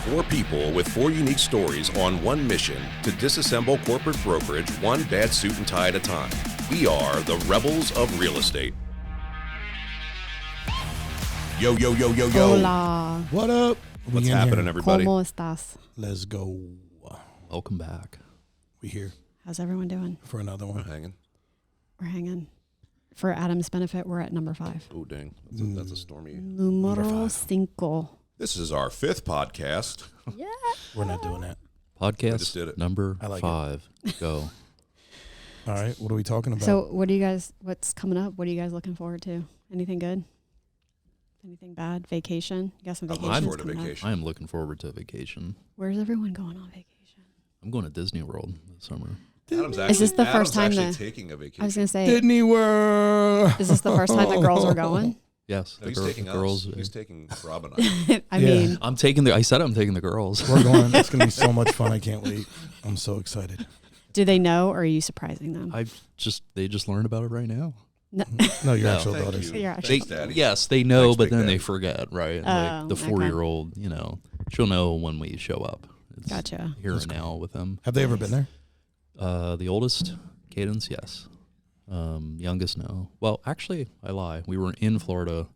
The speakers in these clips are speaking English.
Four people with four unique stories on one mission to disassemble corporate brokerage one bad suit and tie at a time. We are the Rebels of Real Estate. Yo, yo, yo, yo, yo. Hola. What up? What's happening, everybody? ¿Cómo estás? Let's go. Welcome back. We here How's everyone doing? for another We're one. hanging. We're hanging. For Adam's benefit, we're at number 5. Oh, dang. That's a stormy. Numero 5. This is our 5th podcast. Yeah. We're not doing that. Podcast just did it. number I like 5. Go. All right. What are we talking about? So what's coming up? What are you guys looking forward to? Anything good? Anything bad? Vacation? You got some I'm vacations looking forward to coming up? vacation. I am looking forward to vacation. Where's everyone going on vacation? I'm going to Disney World this summer. Adam's Is this the first time actually that- taking a vacation? I was going to say, Disney World. is this the first time the girls are going? Yes, No, he's the taking girls. us. He's taking Rob and I. I Yeah. mean, I said I'm taking the girls. We're going. It's going to be so much fun. I can't wait. I'm so excited. do they know or are you surprising them? They just learned about it right now. No. No, your No. actual Thank daughters. you. Your Thanks, actual- Daddy. Yes, they know, Thanks, but Big then Daddy. they forget, right? Oh, Like the okay. 4-year-old, she'll know when we show up. It's Gotcha. here and now with them. Have they ever been there? The oldest, Cadence, yes. Youngest, no. Well, actually, I lie. We were in Florida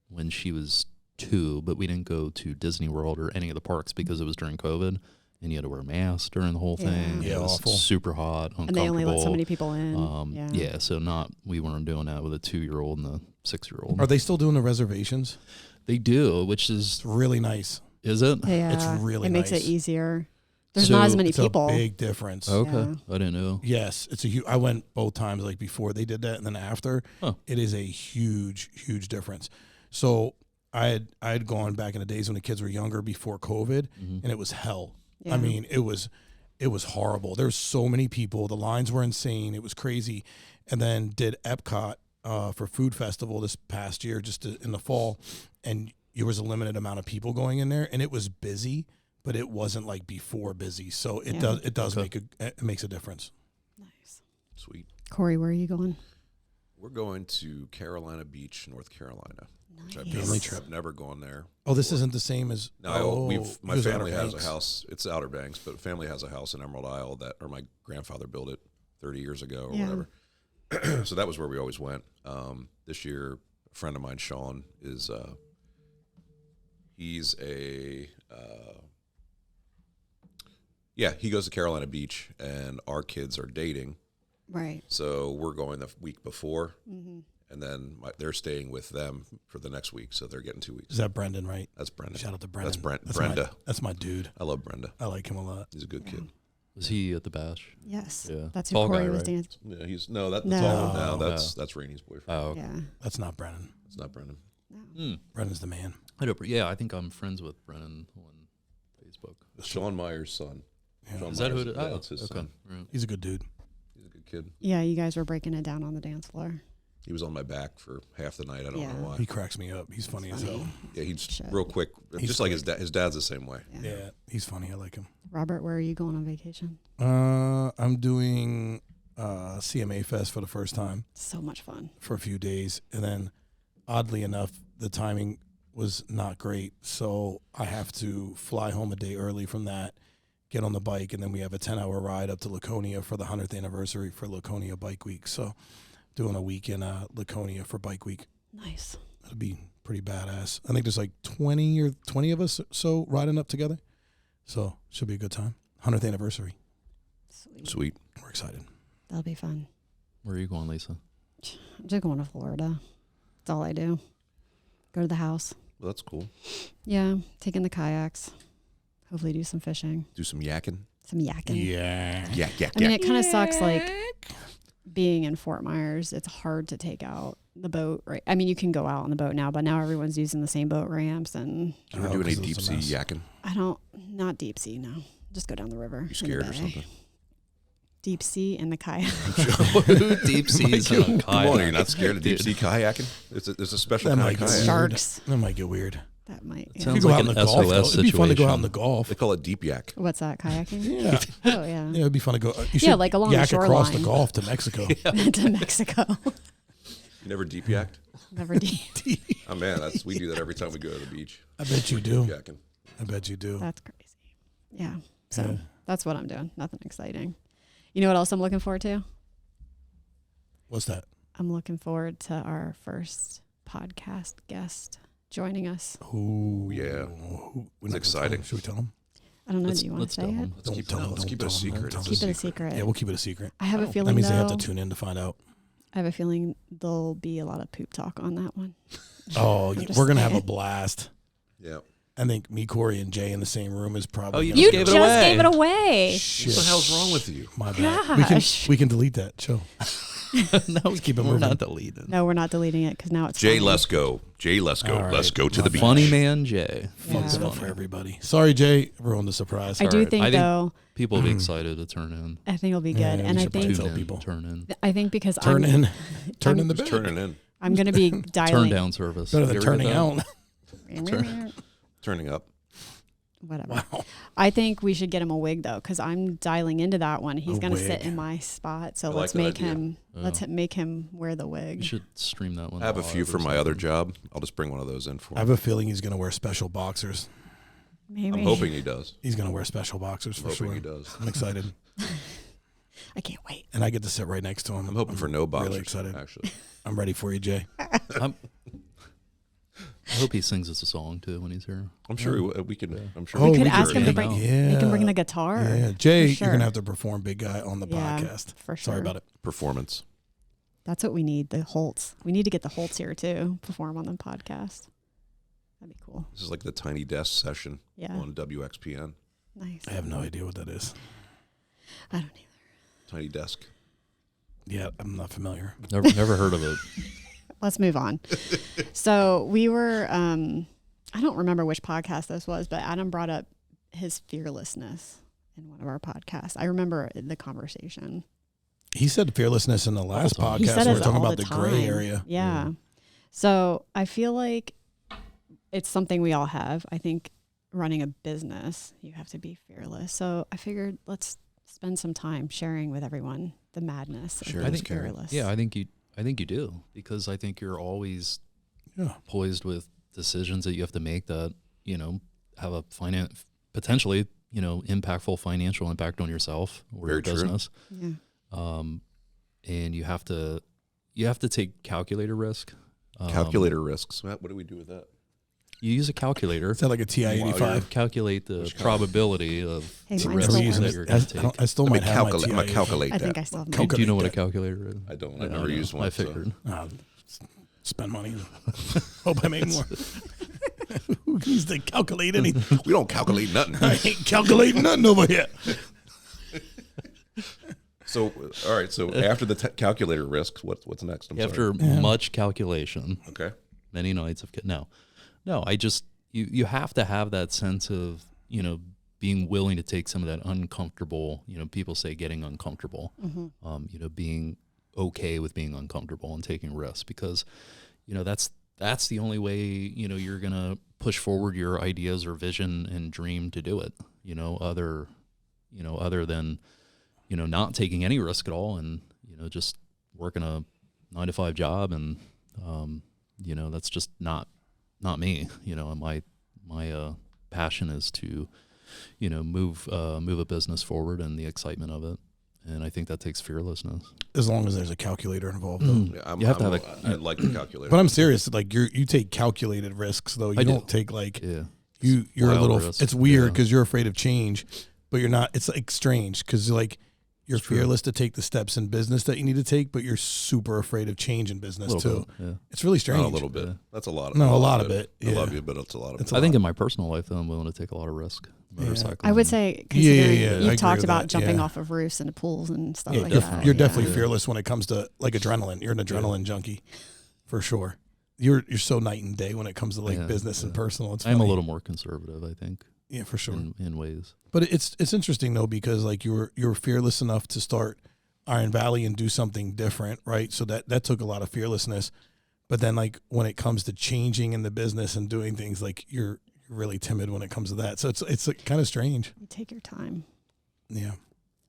when she was 2, but we didn't go to Disney World or any of the parks because it was during COVID, and you had to wear masks during the whole thing. Yeah, it was awful. super hot, uncomfortable. And they only let so many people in. Yeah, so we weren't doing that with a 2-year-old and a 6-year-old. Are they still doing the reservations? They do, which is It's really nice. it? Yeah. It's really It makes nice. it easier. There's So not as many It's people. a big difference. Okay, Yeah. I didn't know. Yes, it's a huge. I went both times, like before they did that, and then after. Huh. It is a huge, huge difference. So I had gone back in the days when the kids were younger before COVID, and it was hell. Yeah. I mean, it was horrible. There's so many people. The lines were insane. It was crazy. And then did Epcot for Food Festival this past year, just in the fall, and there was a limited amount of people going in there, and it was busy. But it wasn't like before busy, so it does Okay. it makes a difference. Nice. Sweet. Corey, where are you going? We're going to Carolina Beach, North Carolina. Which I've Family trip. I've never gone there. Oh, this isn't the same as No, he my was family Outer has a Banks. house. It's Outer Banks, but family has a house in Emerald Isle or my grandfather built it 30 years ago or Yeah. whatever. So that was where we always went. This year, a friend of mine, Sean, is he's a he goes to Carolina Beach, and our kids are dating. Right. So we're going the week before, Mm-hmm. and then they're staying with them for the next week, so they're getting 2 weeks. Is that Brendan, right? That's Brenda. Shout out to Brendan. That's Brenda. That's my dude. I love Brenda. I like him a lot. He's a good kid. Was he at the bash? Yes. Yeah. That's who Tall Corey guy, was right? dancing. Yeah, he's no, that's No. all. No, No. that's Rainey's boyfriend. Oh, okay. Yeah. That's not Brendan. It's not Brendan. No. Brendan's the man. I think I'm friends with Brennan on Facebook. Sean Meyer's son. Yeah. Sean Is that who Myers, it is? yeah, Oh, that's his okay. son. Right. He's a good dude. He's a good kid. Yeah, you guys were breaking it down on the dance floor. He was on my back for half the night. I don't Yeah. know why. He cracks me up. He's funny as hell. Yeah, he's Shit. real quick. He's just like his dad. His dad's the same way. Yeah. Yeah, he's funny. I like him. Robert, where are you going on vacation? I'm doing CMA Fest for the first time So much fun. for a few days, and then oddly enough, the timing was not great, so I have to fly home a day early from that, get on the bike, and then we have a 10-hour ride up to Laconia for the 100th anniversary for Laconia Bike Week. So doing a week in Laconia for Bike Week. Nice. It'll be pretty badass. I think there's like 20 of us or so riding up together. So should be a good time. 100th anniversary. Sweet. Sweet. We're excited. That'll be fun. Where are you going, Lisa? I'm just going to Florida. That's all I do. Go to the house. Well, that's cool. Yeah, taking the kayaks. Hopefully do some fishing. Do some yakking. Some yakking. Yeah. Yak. I mean, it kind of sucks, like, being in Fort Myers. It's hard to take out the boat, right? I mean, you can go out on the boat now, but now everyone's using the same boat ramps, and You ever do any deep sea yakking? not deep sea, no. Just go down the river. You scared or something? Deep sea and the kayak. Deep seas and Come on, are you kayak. not scared of deep sea kayaking? There's a special That kind might of get kayak. weird. Sharks. That might get weird. That might. It Yeah. sounds You go like out in an the golf, though. SOS It'd be fun to go out situation. in the golf. They call it deep yak. What's that, kayaking? Yeah. Oh, yeah. Yeah, it'd be fun to go. You Yeah, should like along the yak across the shoreline. Gulf to Mexico. To Mexico. You never deep yacked? Never deep. Oh man, we do that every time we go to the beach. I bet you do. Yakking. I bet you do. That's crazy. Yeah. So Yeah. that's what I'm doing. Nothing exciting. You know what else I'm looking forward to? What's that? I'm looking forward to our first podcast guest joining us. Oh, yeah. We're It's not gonna tell exciting. him. Should we tell him? I don't know. Let's- Do you want let's to say tell it? them. Let's Don't keep, tell no, him, let's don't keep it a tell him, secret. don't tell It's him. Keep it a secret. Yeah, we'll keep it a secret. I have a feeling That means they have though, to tune in to find out. I have a feeling there'll be a lot of poop talk on that one. Oh, I'm just we're going to have a saying. blast. Yeah. I think me, Corey, and Jay in the same room is probably. Oh, you gonna You be- gave just it away. gave it away. Shit. What the hell's wrong with you? My bad. Gosh. We can delete that. Chill. No, keep it we're moving. not deleting. No, we're not deleting it because now it's Jay, funny. let's go. Jay, let's go. All right. Let's go to the beach. Funny man Jay. Fucked Yeah. it up for everybody. Sorry, Jay. Ruined the surprise. I do Alright, think I think- though, People will be excited to turn in. I think it'll be good, Yeah, and we I should probably think tell Tune in, people. turn in. I think because Turn I'm, in. Turn I'm in the Just bed. turning in. I'm going to be Turn dialing. down service. Better than You ever turning get that? out. Turning up. Whatever. Wow. I think we should get him a wig though, because I'm dialing into that one. He's A going to sit wig. in my spot, so I like let's that make idea. him. Let's Oh. make him wear the You wig. should stream that one. I have a live few or for my other something. job. I'll just bring one of those in for I him. have a feeling he's going to wear special boxers. Maybe. I'm hoping he does. He's going to wear special boxers I'm for hoping sure. he does. I'm excited. I can't wait. And I get to sit right next to him. I'm hoping for no boxers. Really excited. Actually, I'm ready for you, Jay. I hope he sings us a song too when he's here. I'm sure we can. I'm sure Oh, We could we ask could him to hang bring. out. Yeah. Make him bring the guitar. Yeah. Jay, For sure. you're going to have to perform Big Guy on the Yeah, podcast. for sure. Sorry about it. performance. That's what we need. The Holtz. We need to get the Holtz here too. Perform on the podcast. That'd be cool. This is like the Tiny Desk session Yeah. on WXPN. Nice. I have no idea what that is. I don't either. Tiny Desk. Yeah, I'm not familiar. Never heard of it. Let's move on. So we were, I don't remember which podcast this was, but Adam brought up his fearlessness in one of our podcasts. I remember the conversation. He said fearlessness in the last time. He podcast. said We it were talking all about the gray time. area. Yeah. So I feel like it's something we all have. I think running a business, you have to be fearless. So I figured let's spend some time sharing with everyone the madness of Sure, being let's carry it. fearless. Yeah, I think you do, because I think you're always Yeah. poised with decisions that you have to make that, have a potentially, impactful financial impact on yourself or your Very true. business. Yeah. And you have to take calculator risk. Calculator risks. Matt, what do we do with that? You use a calculator. Is that like a TI-85? Calculate the Which kind? probability of Hey, the mine risk still We're using that works. you're it. going to take. I still I'm might have my I'm gonna TI-85. calculate I think that. I still have Calculate mine. Do you know what a that. calculator is? I don't. I I've never know. used one. I so- figured. Spend money. Hope I make more. Who needs to calculate anything? We don't calculate nothing. I ain't calculating nothing over here. So, all right. So after the calculator risks, what's next? I'm After Yeah. much calculation, sorry. Okay. many nights of no. I just you have to have that sense of being willing to take some of that uncomfortable. People say getting uncomfortable. Being okay with being uncomfortable and taking risks, because that's the only way you're gonna push forward your ideas or vision and dream to do it. Other than not taking any risk at all and just working a 9-to-5 job, and that's just not me. My passion is to move a business forward and the excitement of it, and I think that takes fearlessness. As long as there's a calculator involved, though. Yeah, You have to have I like the calculator. But I'm serious. Like you take calculated risks, though. You I do. don't take like Yeah. you're a Wild little. risk, It's weird yeah. because you're afraid of change, but you're not. It's like strange because like you're It's true. fearless to take the steps in business that you need to take, but you're super afraid of change in business A too. little bit, yeah. It's really strange. Not a little bit. Yeah. That's a lot. No, a lot of it, I love yeah. you, but it's a lot of It's it. a I think lot. in my personal life, though, I'm willing to take a lot of risk. Motorcycle. I would say, Yeah, considering yeah, I agree you've talked with about that, jumping yeah. off of roofs and pools and stuff Yeah, like you're, that. you're definitely Yeah. fearless when it comes to like adrenaline. You're an adrenaline junkie, for sure. You're so night and day when it comes to like Yeah, business and yeah. personal. It's I'm a funny. little more conservative, I think, yeah, for sure. in ways. But it's interesting though because like you're fearless enough to start Iron Valley and do something different, right? So that took a lot of fearlessness. But then like when it comes to changing in the business and doing things, like you're really timid when it comes to that. So it's like, kind of strange. You take your time. Yeah.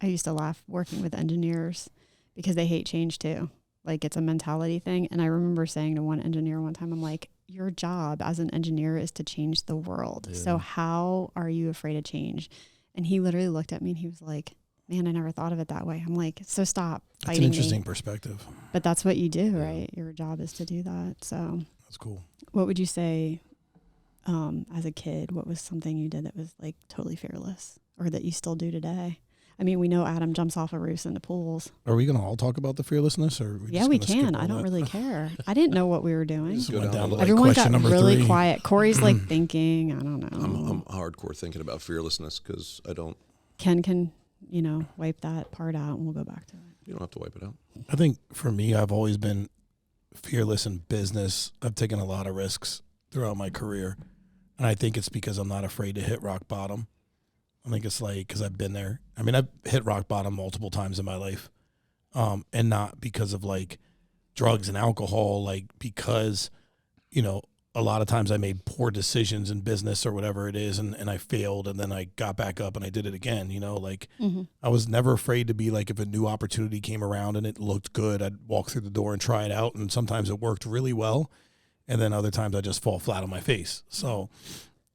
I used to laugh working with engineers because they hate change too. Like it's a mentality thing. And I remember saying to one engineer one time, I'm like, your job as an engineer is to change the world. Yeah. So how are you afraid of change? And he literally looked at me and he was like, man, I never thought of it that way. I'm like, so stop That's fighting an interesting me. perspective. But that's what you do, Yeah. right? Your job is to do that. So That's cool. what would you say as a kid? What was something you did that was like totally fearless or that you still do today? I mean, we know Adam jumps off of roofs into pools. Are we going to all talk about the fearlessness, or are we Yeah, just we gonna skip can. all I don't that? really care. I didn't know what we were doing. Just Go went down down the to like Everyone got question number really 3. quiet. Corey's like thinking, I don't know. I'm hardcore thinking about fearlessness because I don't. Ken can, wipe that part out and we'll go back to it. You don't have to wipe it out. I think for me, I've always been fearless in business. I've taken a lot of risks throughout my career, and I think it's because I'm not afraid to hit rock bottom. I think it's like because I've been there. I mean, I've hit rock bottom multiple times in my life, and not because of like drugs and alcohol, like because, a lot of times I made poor decisions in business or whatever it is, and I failed, and then I got back up and I did it again, like I was never afraid to be like, if a new opportunity came around and it looked good, I'd walk through the door and try it out, and sometimes it worked really well, and then other times I just fall flat on my face. So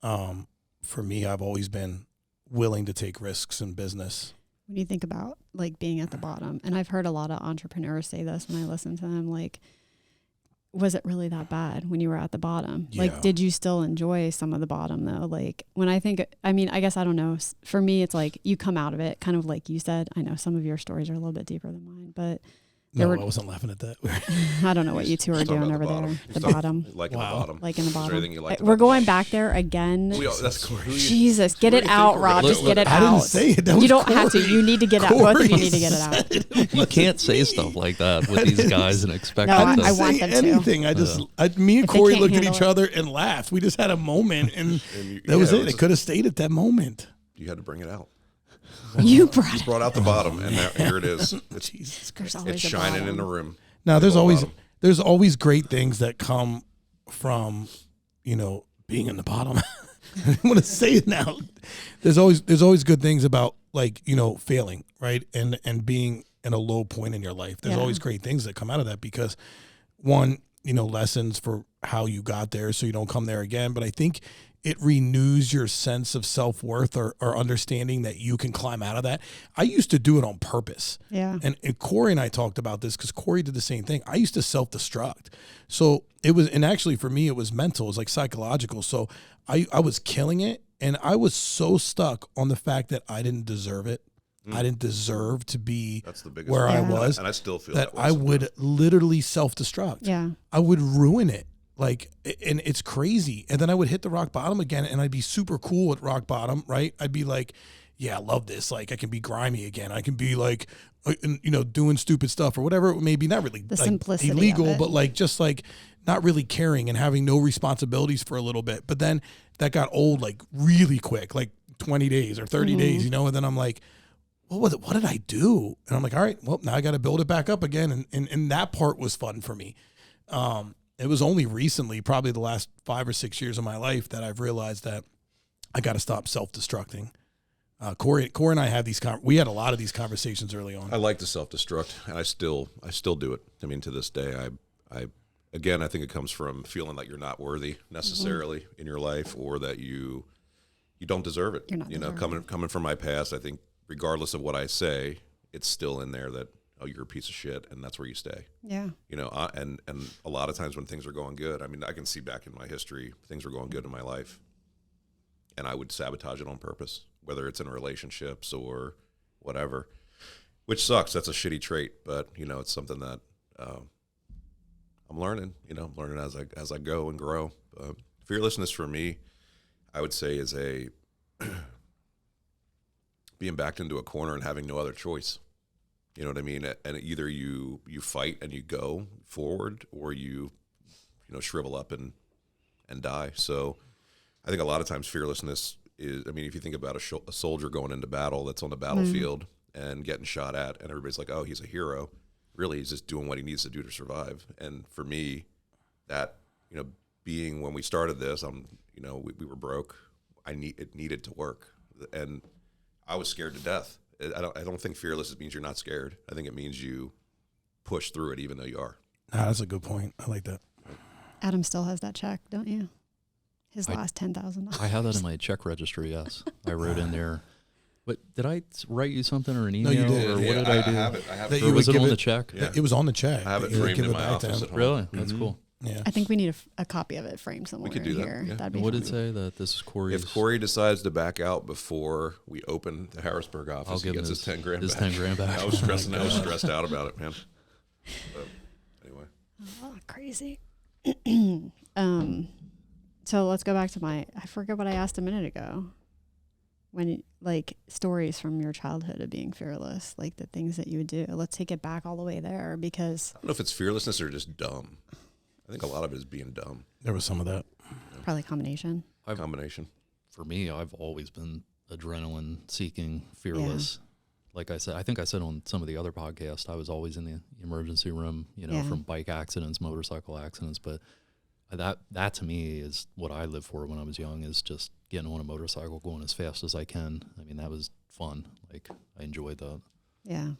for me, I've always been willing to take risks in business. When you think about like being at the bottom, and I've heard a lot of entrepreneurs say this when I listen to them, like, was it really that bad when you were at the bottom? Yeah. Like, did you still enjoy some of the bottom though? Like when I guess I don't know. For me, it's like you come out of it kind of like you said. I know some of your stories are a little bit deeper than mine, but I wasn't laughing at that. I don't know what you two are Talking doing about over the there. bottom. The Stop. bottom. Like Wow. in the bottom. Like in the Is there bottom. anything you liked We're about going the back there again. That's Corey. Jesus, get it out, Rob. Just get it I out. didn't say it. That was You don't have to. Corey. You need to get it out. Both of you Corey need to get it out. said it. You can't say stuff like that with these guys and expect No, them I to. didn't I want say them to. anything. Me and If they Corey can't looked at handle each it. other and laughed. We just had a moment, and And that was yeah, it. It could have stayed at that moment. You had to bring it out. You brought You it. brought out the bottom, and now, here it is. Jesus There's Christ. always It's a shining bottom. in the room. Now there's Bottom. always great things that come from, being in the bottom. I want to say it now. There's always good things about like, failing, right? And being in a low point in your life. There's Yeah. always great things that come out of that because one, lessons for how you got there so you don't come there again. But I think it renews your sense of self-worth or understanding that you can climb out of that. I used to do it on purpose. Yeah. And Corey and I talked about this because Corey did the same thing. I used to self-destruct. So it was, and actually for me, it was mental. It was like psychological. So I was killing it. And I was so stuck on the fact that I didn't deserve it. I didn't deserve to be That's the biggest where I one. was. And I still feel that way I would sometimes. literally self-destruct. Yeah. I would ruin it. Like, and it's crazy. And then I would hit the rock bottom again and I'd be super cool at rock bottom, right? I'd be like, yeah, I love this. Like I can be grimy again. I can be like, doing stupid stuff or whatever it may be. Not really The like simplicity of illegal, it. but like, just like not really caring and having no responsibilities for a little bit. But then that got old, like really quick, like 20 days or 30 days, and then I'm like, what was it? What did I do? And I'm like, all right, well, now I got to build it back up again. And that part was fun for me. It was only recently, probably the last 5 or 6 years of my life, that I've realized that I got to stop self-destructing. Corey and I had we had a lot of these conversations early on. I like to self-destruct, and I still do it. I mean, to this day, I think it comes from feeling like you're not worthy necessarily in your life, or that you don't deserve it. You're not deserving. Coming from my past, I think regardless of what I say, it's still in there that, oh, you're a piece of shit, and that's where you stay. Yeah. And a lot of times when things are going good, I mean, I can see back in my history, things were going good in my life, and I would sabotage it on purpose, whether it's in relationships or whatever, which sucks. That's a shitty trait, but it's something that I'm learning. I'm learning as I go and grow. Fearlessness for me, I would say, is being backed into a corner and having no other choice. You know what I mean? And either you fight and you go forward, or you shrivel up and die. So I think a lot of times fearlessness is, I mean, if you think about a soldier going into battle that's on the battlefield and getting shot at, and everybody's like, oh, he's a hero. Really, he's just doing what he needs to do to survive. And for me, that, being when we started this, we were broke. It needed to work. And I was scared to death. I don't think fearless means you're not scared. I think it means you push through it even though you are. That's a good point. I like that. Adam still has that check, don't you? His I- last $10,000. I have that in my check registry. Yes, I wrote in there. But did I write you something or an email? you did. Or what Yeah, did I do? I have it. I have That it. you Or was would it give on it- the check? Yeah. It was on the check. I have it You would framed give in it my back to office him. at home. Really? That's Mhm. cool. Yeah. I think we need a copy of it framed somewhere could do in that, here. yeah. That'd be What fun. did it say that this is Corey's? If Corey decides to back out before we open the Harrisburg I'll office, he give him gets his 10 grand his back. 10 grand back. I was stressing. I was stressed out about it, man. But anyway, Oh, crazy. So let's go back to I forget what I asked a minute ago. When, like, stories from your childhood of being fearless, like the things that you would do. Let's take it back all the way there, because I don't know if it's fearlessness or just dumb. I think a lot of it is being dumb. There was some of that. probably a combination. Combination. For me, I've always been adrenaline seeking, fearless. Like I said, I think I said on some of the other podcasts, I was always in the emergency room, Yeah. from bike accidents, motorcycle accidents. But that to me is what I lived for when I was young, is just getting on a motorcycle, going as fast as I can. I mean, that was fun. Like, I enjoyed that. Yeah.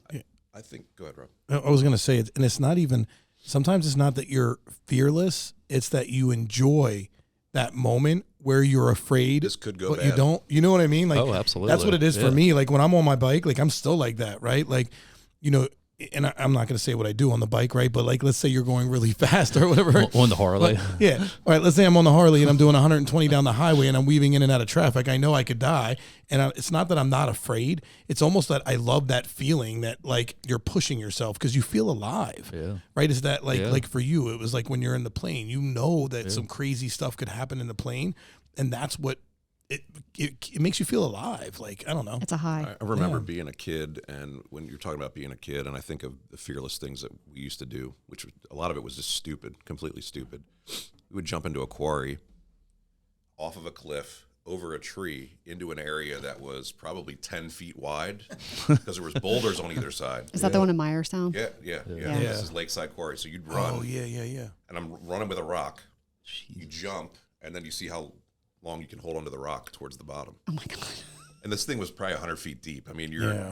I think. Go ahead, Rob. I was going to say, and it's not even, sometimes it's not that you're fearless, it's that you enjoy that moment where you're afraid, This could go but bad. you don't. You know what I mean? Like, Oh, absolutely. that's what it is Yeah. for me. Like, when I'm on my bike, like, I'm still like that, right? Like, and I'm not going to say what I do on the bike, right? But, like, let's say you're going really fast or whatever. On the Harley. Yeah. All right. Let's say I'm on the Harley and I'm doing 120 down the highway and I'm weaving in and out of traffic. I know I could die. And it's not that I'm not afraid. It's almost that I love that feeling that, like, you're pushing yourself because you feel alive. Yeah. Right. Is that like, Yeah. like for you, it was like when you're in the plane, that some crazy stuff could happen in the plane. And that's what it makes you feel alive. Like, I don't know. It's a high. I remember Yeah. being a kid, and when you're talking about being a kid, and I think of the fearless things that we used to do, which a lot of it was just stupid, completely stupid. We would jump into a quarry, off of a cliff, over a tree, into an area that was probably 10 feet wide, because there was boulders on either side. Is that the one in Myerstown? Yeah. Yeah. This is Lakeside Quarry. So you'd run, Oh, yeah. and I'm running with a rock. You jump, and then you see how long you can hold onto the rock towards the bottom. Oh my God. And this thing was probably 100 feet deep. I mean,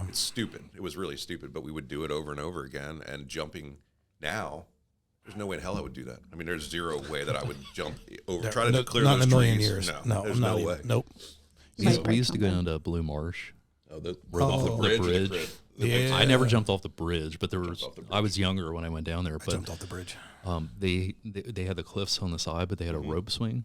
it's stupid. It was really stupid, but we would do it over and over again. And jumping now, there's no way in hell I would do that. I mean, there's zero way that I would jump over, try to clear not those in a million trees. years. No, there's not no even. way. Nope. You might We break used to go something. down to Blue Marsh. Oh, the Oh, bridge. the bridge. Yeah. I never jumped off the bridge, but off the bridge. I was younger when I went down there. I But jumped off the bridge. they had the cliffs on the side, but they had a Mm-hmm. rope swing.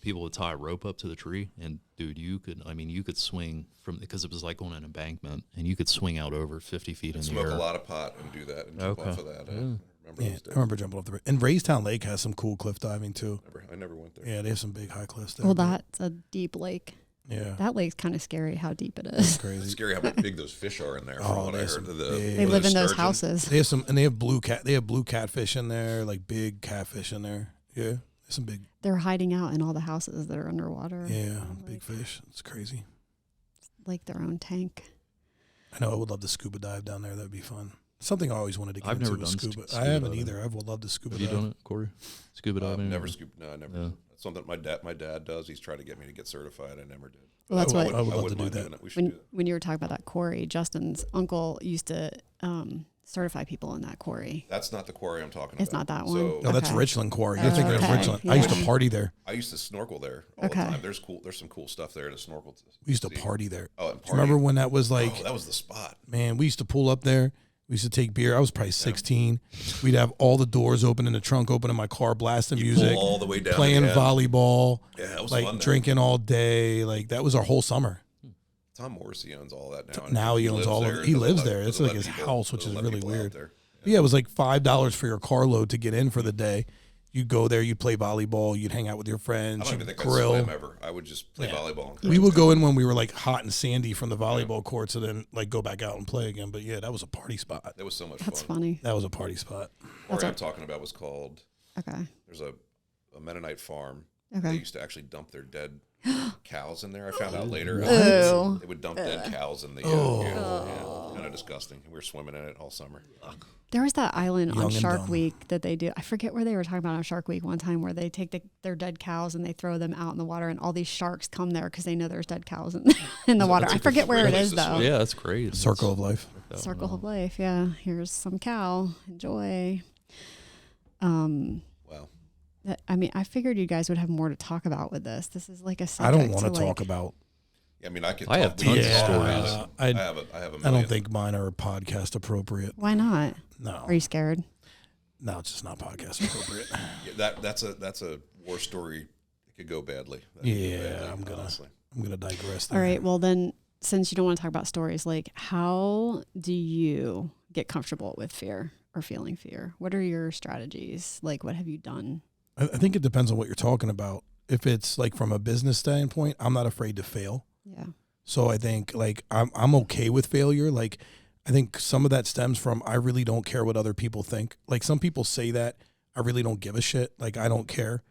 People would tie a rope up to the tree, and dude, you could swing from, because it was like on an embankment, and you could swing out over 50 feet in the Smoke air. a lot of pot and do that and jump Okay. off of that. I Yeah. remember Yeah, those I days. remember jumping off the bridge. And Raystown Lake has some cool cliff diving too. I never went there. Yeah, they have some big high cliffs there. Well, that's a deep lake. Yeah, That lake's kind of scary how deep it that's is. It's crazy. scary how big those fish are in there. From Oh, what I there's heard. some The- big- They the live in those sturgeon. houses. They have some, and they have blue catfish in there, like big catfish in there. Yeah, there's some big, They're hiding out in all the houses that are underwater. yeah, big fish. It's crazy. Like their own tank. I know. I would love to scuba dive down there. That'd be fun. Something I always wanted to get I've into never was done scuba. scuba I haven't diving. either. I would love to scuba Have you dive. done it, Corey? Scuba diving? Never or- scooped. No, I never. Yeah. That's something my dad does. He's tried to get me to get certified. I never did. Well, that's I what would love to wouldn't do mind that. doing it. We should do when that. when you were talking about that quarry, Justin's uncle used to certify people in that quarry. That's not the quarry I'm talking It's about. not that one? So No, that's Okay. Richland Quarry. You're thinking Okay. of Richland. I used to Yeah. party there. I used to snorkel there all Okay. the time. There's some cool stuff there to snorkel. We used to see. party there. Oh, and Do you remember when that was like, oh, that was the spot. man, we used to pull up there. We used to take beer. I was probably 16. We'd have all the doors open and the trunk open in my car, blasting You music, pull all the way down. playing to the end. volleyball, Yeah, that was like fun. drinking all day. Like that was our whole summer. Tom Morrissey owns all that now. Now he owns lives all of there. it. He Doesn't lives let- there. It's doesn't like let his people- house, which is doesn't let really people out weird. there. Yeah, it was like $5 for your carload to get in for the day. You'd go there, you'd play volleyball, you'd hang out with your I friends, don't even you'd think I'd grill. swim ever. I would just play volleyball. And We would go in when we were like hot and sandy from the volleyball courts, and then like go back out and play again. But yeah, that was a party spot. It was so much That's fun. funny. That was a party spot. What I'm talking about was called. Okay. There's a Mennonite farm. They Okay. used to actually dump their dead cows in there. I found out later. Ew. They would dump dead cows in the. Kind of disgusting. We were swimming in it all summer. There was that island Young on and Shark dumb. Week that they do. I forget where they were talking about on Shark Week one time, where they take their dead cows and they throw them out in the water, and all these sharks come there because they know there's dead cows in the water. I forget where it great is place to though. swim. Yeah, that's great. Circle of life. Circle of life. Yeah. Here's some cow. Enjoy. Wow. I mean, I figured you guys would have more to talk about with this. This is like a I subject don't want to like, talk about. I mean, I have tons of stories. I have a million. I don't think mine are podcast appropriate. Why not? No. Are you scared? No, it's just not podcast appropriate. Yeah, that's a war story. It could go badly. That could Yeah, go badly, I'm honestly. gonna digress there. All right. Well, then, since you don't want to talk about stories, like, how do you get comfortable with fear or feeling fear? What are your strategies? Like, what have you done? I think it depends on what you're talking about. If it's like from a business standpoint, I'm not afraid to fail. Yeah. So I think like I'm okay with failure. Like I think some of that stems from I really don't care what other people think. Like some people say that I really don't give a shit. Like I don't care.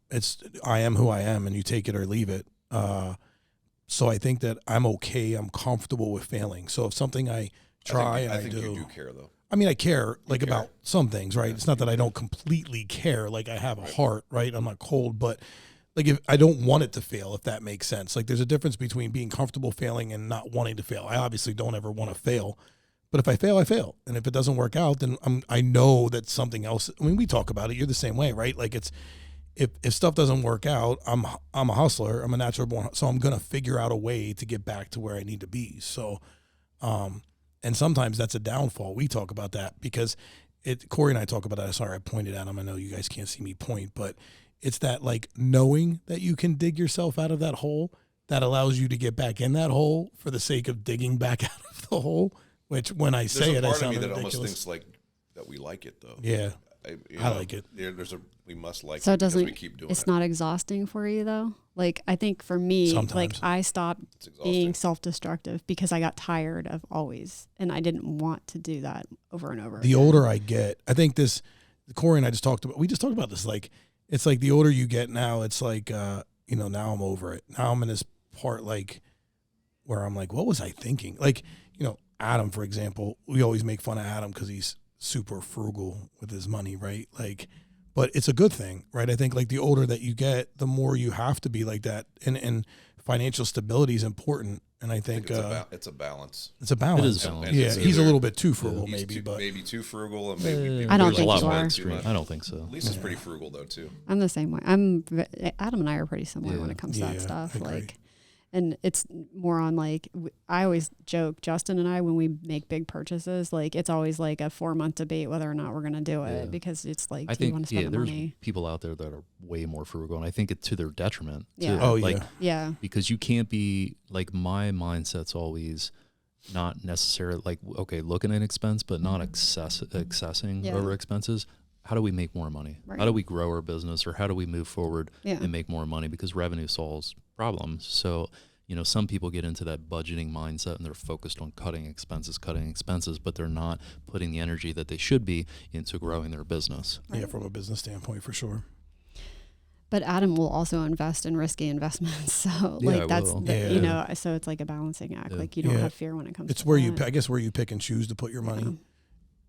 It's I am who I am, and you take it or leave it. So I think that I'm okay. I'm comfortable with failing. So if something I try, I think do. you do care though. I mean, I care like care. about some things, right? Yeah, It's not that I don't completely care. Like I have a heart, right? I'm not cold, but like if I don't want it to fail, if that makes sense. Like there's a difference between being comfortable failing and not wanting to fail. I obviously don't ever want to fail, but if I fail, I fail. And if it doesn't work out, then I know that something else. I mean, we talk about it. You're the same way, right? Like it's if stuff doesn't work out, I'm a hustler. I'm a natural born, so I'm gonna figure out a way to get back to where I need to be. So, and sometimes that's a downfall. We talk about that because Corey and I talk about that. Sorry, I pointed at him. I know you guys can't see me point, but it's that like knowing that you can dig yourself out of that hole that allows you to get back in that hole for the sake of digging back out of the hole. Which when I say it, I sound ridiculous. There's a part of me that almost thinks like that we like it though. Yeah, I like it. We must like so it because doesn't, we keep doing it's it. not exhausting for you though? Like I think for me, Sometimes. like I stopped being self-destructive because I got tired of always, and I didn't want to do that over and over. The older I get, I think Corey and I just talked about this. Like, it's like the older you get now, it's like, now I'm over it. Now I'm in this part like where I'm like, what was I thinking? Like, Adam, for example, we always make fun of Adam because he's super frugal with his money, right? Like, but it's a good thing, right? I think like the older that you get, the more you have to be like that, and financial stability is important. And I think it's a balance. It's a balance. It is balance. Yeah, he's a little bit too frugal, maybe too frugal, and maybe I don't there's think a lot you more are. extreme. I don't think so. Lisa's pretty frugal though too. I'm the same way. Adam and I are pretty similar when it comes to that stuff. Like, and it's more on like, I always joke, Justin and I, when we make big purchases, like it's always like a 4-month debate whether or not we're going to do it because it's like, I do you think, want to spend the there's money? people out there that are way more frugal, and I think it's to their detriment. Yeah. Too. Oh, like, Yeah. Because you can't be, like, my mindset's always not necessarily, like, okay, looking at expense, but not excessing over expenses. How do we make more money? Right. How do we grow our business, or how do we move forward and make more money? Because revenue solves problems. So, some people get into that budgeting mindset and they're focused on cutting expenses, but they're not putting the energy that they should be into growing their business. Right. Yeah, from a business standpoint, for sure. But Adam will also invest in risky investments. So Yeah, like that's, so it's like a balancing act. Yeah. Like you don't have fear when it comes It's to where that. I guess where you pick and choose to put your money.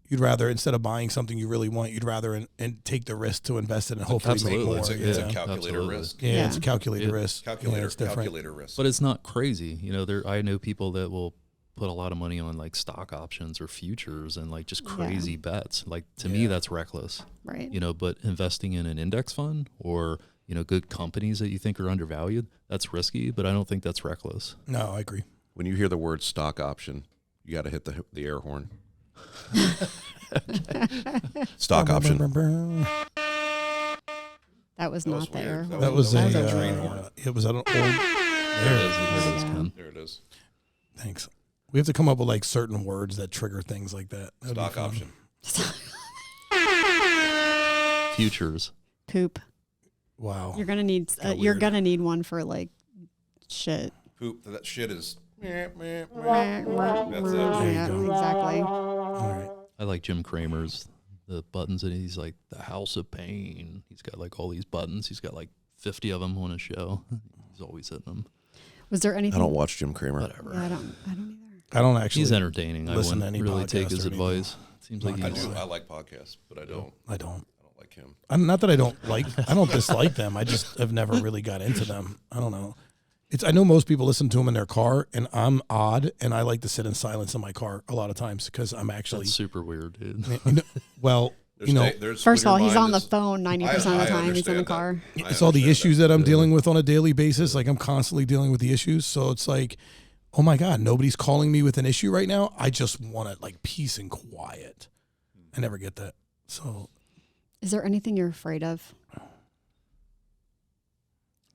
You'd rather, instead of buying something you really want, you'd rather and take the risk to invest in and hopefully make more. It's a calculator risk. Yeah, it's a calculated risk. Calculator risk. But it's not crazy. I know people that will put a lot of money on like stock options or futures and like just crazy bets. Like to me, that's reckless. Right. But investing in an index fund or, good companies that you think are undervalued, that's risky, but I don't think that's reckless. No, I agree. When you hear the word stock option, you got to hit the air horn. Stock option. That was not there. That was a train horn. It was an old. There it is. Ken. There it is. Thanks. We have to come up with like certain words that trigger things like that. That'd Stock option. Futures. Poop. Wow. You're gonna need one for like shit. Poop. That shit is. That's it. Yeah, exactly. All right. I like Jim Cramer's, the buttons, and he's like the House of Pain. He's got like all these buttons. He's got like 50 of them on his show. He's always hitting them. Was there anything? I don't watch Jim Cramer. Whatever. Yeah, I don't either. I don't actually. He's entertaining. I listen to wouldn't any really podcast take his or anything. advice. Seems like I he's. do. I like podcasts, but I don't. I don't. Like him. Not that I don't dislike them. I just have never really got into them. I don't know. I know most people listen to them in their car, and I'm odd, and I like to sit in silence in my car a lot of times because I'm actually That's super weird, dude. Well, First of all, he's on the phone 90% of the time. He's in the car. It's all the issues that I'm dealing with on a daily basis. Like I'm constantly dealing with the issues. So it's like, oh my God, nobody's calling me with an issue right now. I just want it like peace and quiet. I never get that. So is there anything you're afraid of?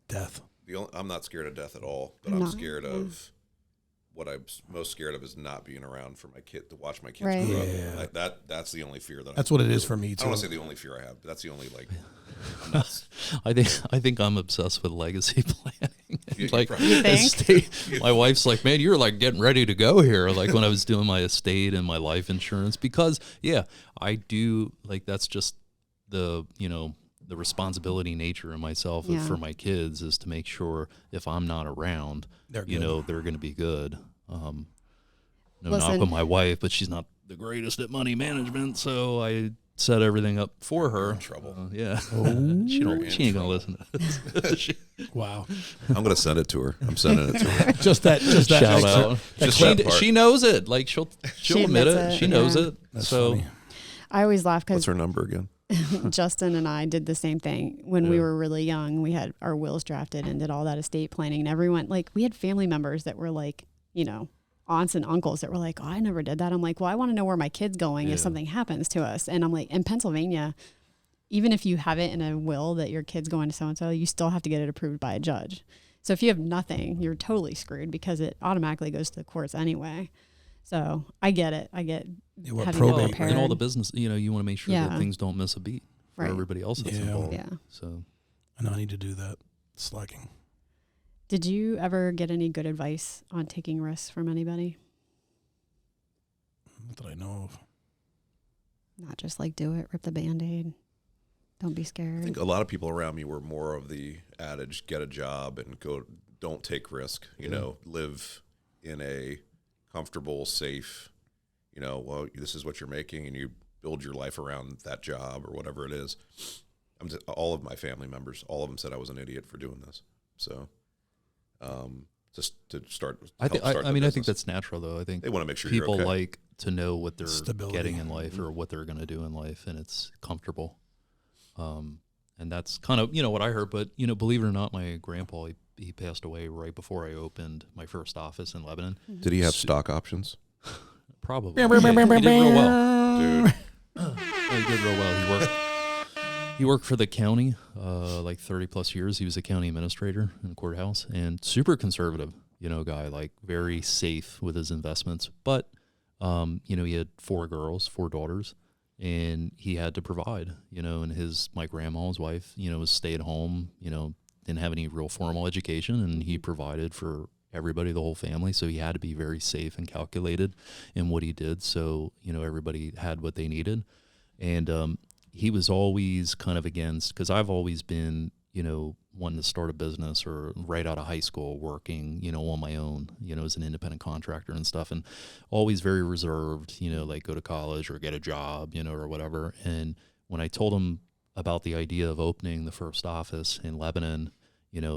Death. I'm not scared of death at all, but I'm scared of what I'm most scared of is not being around for my kid to watch my kids Right. grow up. Yeah. Like that's the only fear that That's what it is for me I too. don't want to say the only fear I have, but that's the only like. I'm not, I think I'm obsessed with legacy planning. Like You think? estate, my wife's like, man, you're like getting ready to go here. Like when I was doing my estate and my life insurance, because I do like that's just the the responsibility nature in myself for my kids is to make sure if I'm not around, they're going to be good. No knock on my wife, but she's not the greatest at money management, so I set everything up for her. in trouble. She ain't gonna listen to this. Wow. I'm gonna send it to her. I'm sending it to her. Just that Shout out. Just that part. She knows it. Like she'll admit admits it. She knows yeah. it. That's so funny. I always laugh What's because her number again? Justin and I did the same thing when we were really young. We had our wills drafted and did all that estate planning, and everyone, like, we had family members that were like, aunts and uncles that were like, oh, I never did that. I'm like, well, I want to know where my kid's going if something happens to us. And I'm like, in Pennsylvania, even if you have it in a will that your kid's going to so-and-so, you still have to get it approved by a judge. So if you have nothing, you're totally screwed because it automatically goes to the courts anyway. So I get it. I get having to probate, prepare. and all the business, you want to make sure that Yeah. things don't miss a beat for Right. everybody else that's Yeah. involved. Yeah. So I know I need to do that. Slacking. Did you ever get any good advice on taking risks from anybody? Not that I know of. Not just like do it, rip the Band-Aid. Don't be I scared. think a lot of people around me were more of the adage, get a job and go, don't take risk, live in a comfortable, safe, well, this is what you're making and you build your life around that job or whatever it is. All of my family members, all of them said I was an idiot for doing this. So, just to start. I think that's natural though. I think they want to make sure people you're okay. like to know what they're Stability. getting in life or what they're going to do in life, and it's comfortable. And that's kind of what I heard. But believe it or not, my grandpa he passed away right before I opened my first office in Lebanon. Did he have stock options? Probably. He did real well. Dude. He did real well. He worked for the county, like 30 plus years. He was a county administrator in the courthouse and super conservative, guy, like very safe with his investments. But, he had 4 daughters, and he had to provide, and my grandma, his wife, was stay at home, didn't have any real formal education, and he provided for everybody, the whole family. So he had to be very safe and calculated in what he did. So, everybody had what they needed. And, he was always kind of against, because I've always been, wanting to start a business or right out of high school working, on my own, as an independent contractor and stuff, and always very reserved, like go to college or get a job, or whatever. And when I told him about the idea of opening the first office in Lebanon,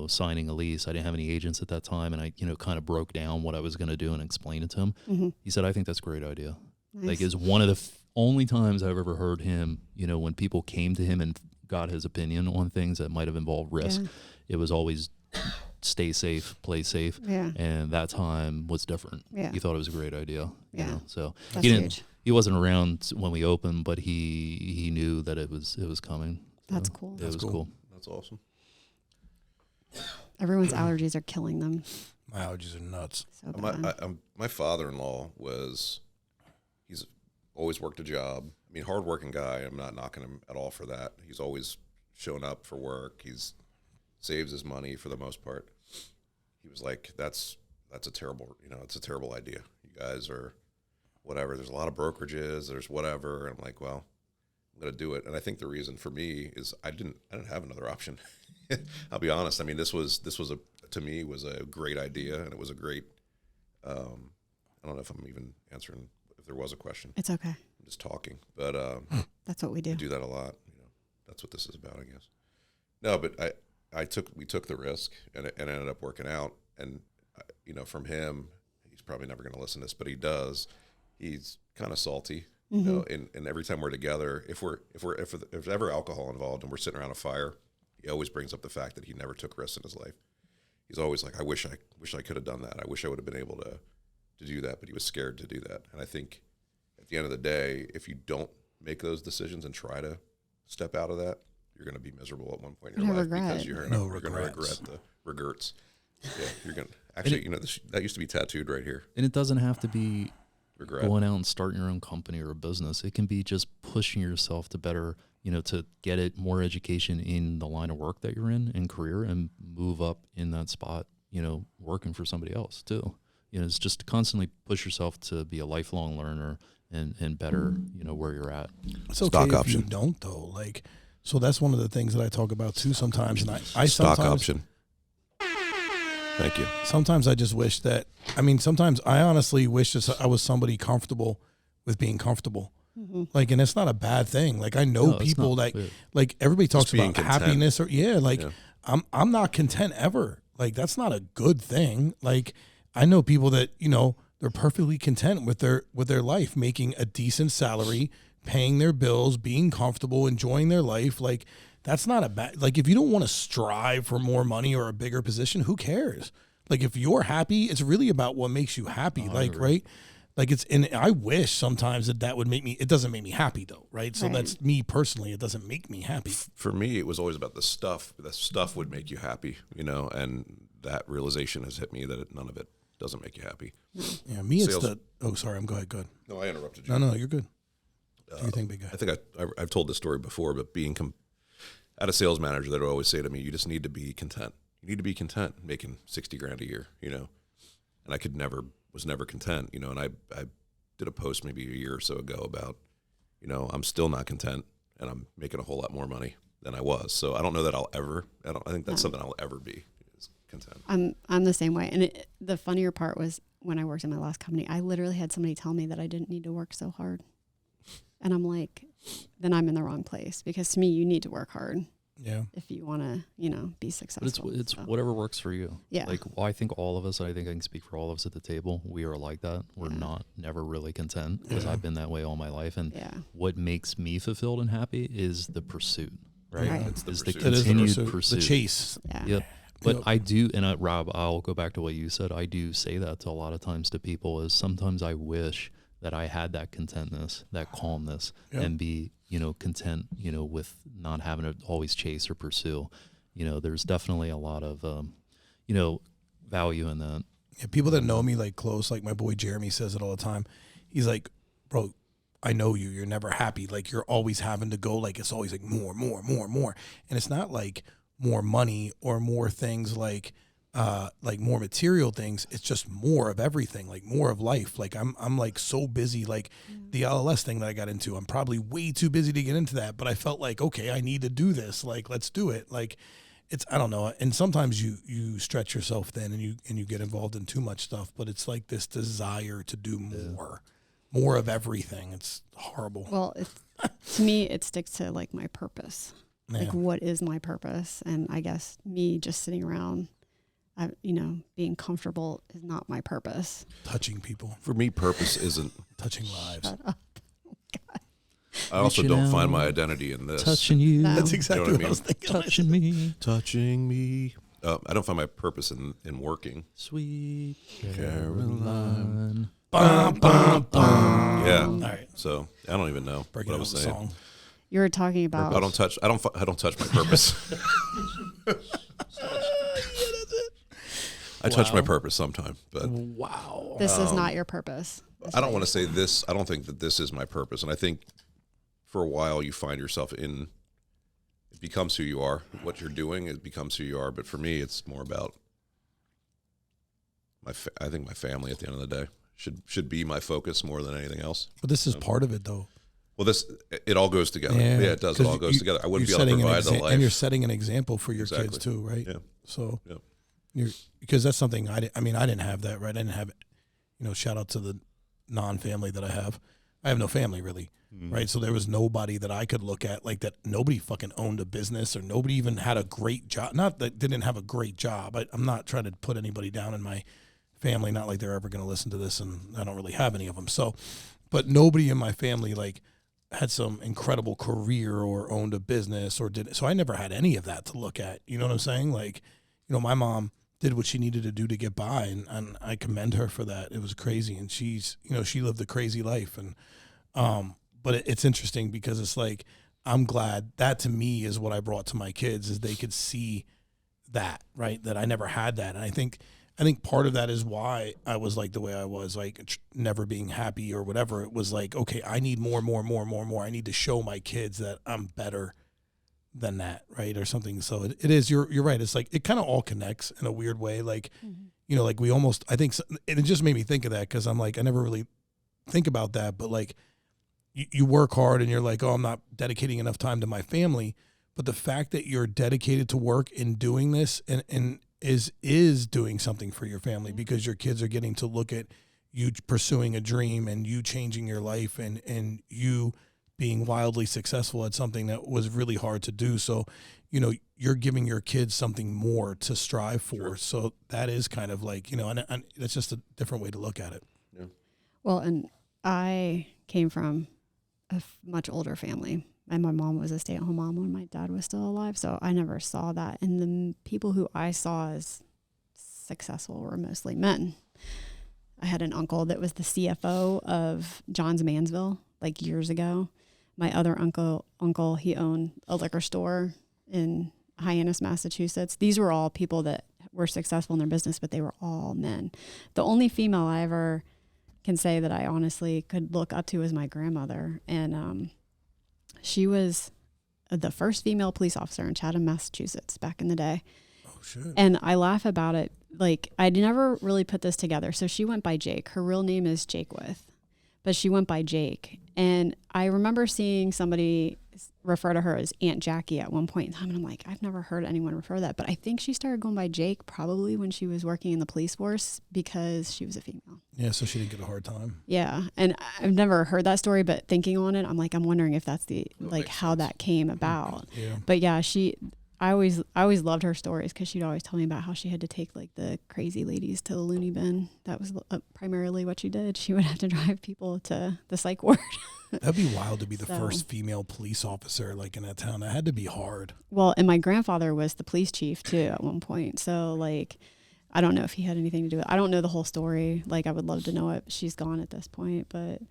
signing a lease, I didn't have any agents at that time, and I, kind of broke down what I was going to do and explained it to him. Mm-hmm. He said, I think that's a great idea. Nice. Like, is one of the only times I've ever heard him, when people came to him and got his opinion on things that might have involved risk, it was always stay safe, play safe. Yeah. And that time was different. Yeah. He thought it was a great idea. Yeah. So That's huge. he wasn't around when we opened, but he knew that it was coming. So That's cool. It was cool. That's awesome. Everyone's allergies are killing them. My allergies are nuts. So bad. My father-in-law he's always worked a job. I mean, hardworking guy. I'm not knocking him at all for that. He's always shown up for work. He's saves his money for the most part. He was like, that's a terrible, it's a terrible idea. You guys are whatever. There's a lot of brokerages. There's whatever. And I'm like, well, I'm going to do it. And I think the reason for me is I didn't have another option. I'll be honest. I mean, this was to me was a great idea, and it was a great. I don't know if I'm even answering if there was a question. It's okay. I'm just talking, but That's what we do. I do that a lot. That's what this is about, I guess. No, but we took the risk, and it ended up working out. And from him, he's probably never going to listen to this, but he does. He's kind of salty, You know, and every time we're together, if there's ever alcohol involved and we're sitting around a fire, he always brings up the fact that he never took risks in his life. He's always like, I wish I could have done that. I wish I would have been able to do that, but he was scared to do that. And I think at the end of the day, if you don't make those decisions and try to step out of that, you're going to be miserable at one point in your life because you're going to regret the regrets. Yeah, you're going to actually, that used to be tattooed right here. And it doesn't have to be Regret. going out and starting your own company or a business. It can be just pushing yourself to better, to get it more education in the line of work that you're in career and move up in that spot, working for somebody else too. It's just to constantly push yourself to be a lifelong learner and better, where you're at. It's okay Stock if option. you don't though. Like, so that's one of the things that I talk about too sometimes. And I Stock sometimes, option. Thank you. Sometimes I just wish that, sometimes I honestly wish that I was somebody comfortable with being comfortable. Like, and it's not a bad thing. Like, I know people like everybody talks about content. happiness I'm not content ever. Like, that's not a good thing. Like, I know people that, they're perfectly content with their life, making a decent salary, paying their bills, being comfortable, enjoying their life. Like, that's not a bad, like, if you don't want to strive for more money or a bigger position, who cares? Like, if you're happy, it's really about what makes you happy. Right? Like, and I wish sometimes that would make me, it doesn't make me happy though. Right. So that's me personally. It doesn't make me happy. For me, it was always about the stuff. The stuff would make you happy, and that realization has hit me that none of it doesn't make you happy. Yeah. Me, it's sorry. Go ahead. No, I interrupted you. No, you're good. Do you think, big guy? I think I've told this story before, but I had a sales manager that would always say to me, you just need to be content. You need to be content making $60,000 a year, and I was never content, and I did a post maybe a year or so ago about, I'm still not content and I'm making a whole lot more money than I was. So I don't know that I think that's something I'll ever be, is content. I'm the same way. And the funnier part was when I worked in my last company, I literally had somebody tell me that I didn't need to work so hard. And I'm like, then I'm in the wrong place, because to me, you need to work hard. Yeah. If you want to, be successful. But it's whatever works for you. Yeah. Like, I think all of us, I think I can speak for all of us at the table, we are like that. We're never really content, because I've been that way all my life. And what makes me fulfilled and happy is the pursuit, right? It's the pursuit. continued pursuit. The chase. Yeah. Yep. But I do, and Rob, I'll go back to what you said. I do say that to a lot of times to people, is sometimes I wish that I had that contentness, that calmness, and be, content, with not having to always chase or pursue. There's definitely a lot of, value in that. Yeah, people that know me like close, like my boy Jeremy says it all the time. He's like, bro, I know you. You're never happy. Like, you're always having to go. Like, it's always like more. And it's not like more money or more things like more material things. It's just more of everything, like more of life. Like, I'm like so busy, like the LLS thing that I got into, I'm probably way too busy to get into that, but I felt like, okay, I need to do this. Like, let's do it. Like, I don't know. And sometimes you stretch yourself thin and you get involved in too much stuff, but it's like this desire to do more of everything. It's horrible. Well, to me, it sticks to like my purpose. Yeah. Like, what is my purpose? And I guess me just sitting around, being comfortable is not my purpose. Touching people. For me, purpose isn't Touching lives. Shut up. Oh, God. I also don't find my identity in this. Touching you. No. That's exactly You know what what I I was thinking. Touching me. Touching me. I don't find my purpose in working. Sweet Caroline. Bum, bum, bum. Yeah. All right. So I don't even know Breaking what I out was the saying. song. You were talking about. I don't touch my purpose. I touch my purpose sometime, but Wow. This is not your purpose. I don't want to say this. I don't think that this is my purpose. And I think for a while you find yourself it becomes who you are. What you're doing, it becomes who you are. But for me, it's more about I think my family at the end of the day should be my focus more than anything else. But this is part of it, though. Well, it all goes together. Yeah, it does. It all goes together. I wouldn't be able to provide the life. And you're setting an example for your kids too, right? Yeah. So because that's something I didn't have that, right? I didn't have it. Shout out to the non-family that I have. I have no family really, right? So there was nobody that I could look at like that. Nobody fucking owned a business, or nobody even had a great job. Not that they didn't have a great job. I'm not trying to put anybody down in my family. Not like they're ever going to listen to this, and I don't really have any of them. So, but nobody in my family like had some incredible career or owned a business or did. So I never had any of that to look at. You know what I'm saying? Like, you know, my mom did what she needed to do to get by, and I commend her for that. It was crazy, and she's, you know, she lived a crazy life, and but it's interesting because it's like, I'm glad that, to me, is what I brought to my kids, is they could see that, right? That I never had that. And I think part of that is why I was like the way I was, like never being happy or whatever. It was like, okay, I need more. I need to show my kids that I'm better than that, right? Or something. So it is, you're right. It's like, it kind of all connects in a weird way. Like, you know, like we almost, I think, it just made me think of that, because I'm like, I never really think about that, but like, you work hard and you're like, oh, I'm not dedicating enough time to my family. But the fact that you're dedicated to work and doing this and is doing something for your family, because your kids are getting to look at you pursuing a dream and you changing your life and you being wildly successful at something that was really hard to do. So, you know, you're giving your kids something more to strive for. Sure. So that is kind of like, you know, and that's just a different way to look at it. Yeah. Well, and I came from a much older family, and my mom was a stay-at-home mom when my dad was still alive, so I never saw that. And the people who I saw as successful were mostly men. I had an uncle that was the CFO of John's Mansville, like years ago. My other uncle, he owned a liquor store in Hyannis, Massachusetts. These were all people that were successful in their business, but they were all men. The only female I ever can say that I honestly could look up to is my grandmother. And she was the first female police officer in Chatham, Massachusetts back in the day. Oh, shit. And I laugh about it. Like, I never really put this together. So she went by Jake. Her real name is Jakewith, but she went by Jake. And I remember seeing somebody refer to her as Aunt Jackie at one point in time. And I'm like, I've never heard anyone refer to that. But I think she started going by Jake probably when she was working in the police force, because she was a female. Yeah, so she didn't get a hard time. Yeah. And I've never heard that story, but thinking on it, I'm like, I'm wondering if that's like how sense. That came about. Yeah. But yeah, I always loved her stories, because she'd always tell me about how she had to take like the crazy ladies to the loony bin. That was primarily what she did. She would have to drive people to the psych ward. That'd be wild to be the first female police officer like in that town. That had to be hard. Well, and my grandfather was the police chief too at one point. So like, I don't know if he had anything to do with it. I don't know the whole story. Like, I would love to know it. She's gone at this point, but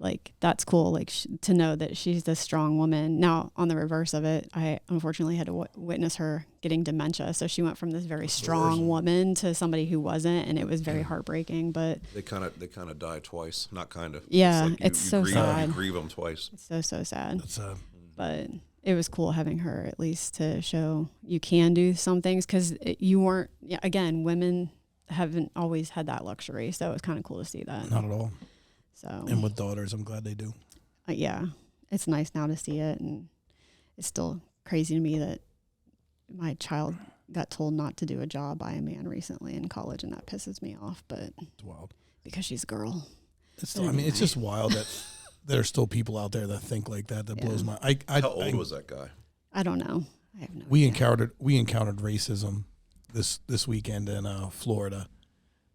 like, that's cool. Like to know that she's this strong woman. Now, on the reverse of it, I unfortunately had to witness her getting dementia. So she went from this very strong woman to somebody who wasn't, and it was very heartbreaking. But they kind of die twice. Not kind of. Yeah, it's so grieve, sad. You grieve them twice. It's so sad. That's but it was cool having her at least to show you can do some things, because you weren't. Again, women haven't always had that luxury, so it was kind of cool to see that. Not at all. So, and with daughters, I'm glad they do. Yeah, it's nice now to see it, and it's still crazy to me that my child got told not to do a job by a man recently in college, and that pisses me off. But it's wild because she's a girl. It's still, I mean, it's just wild that there are still people out there that think like that. That blows my. How old was that guy? I don't know. I have no. We encountered racism this weekend in Florida.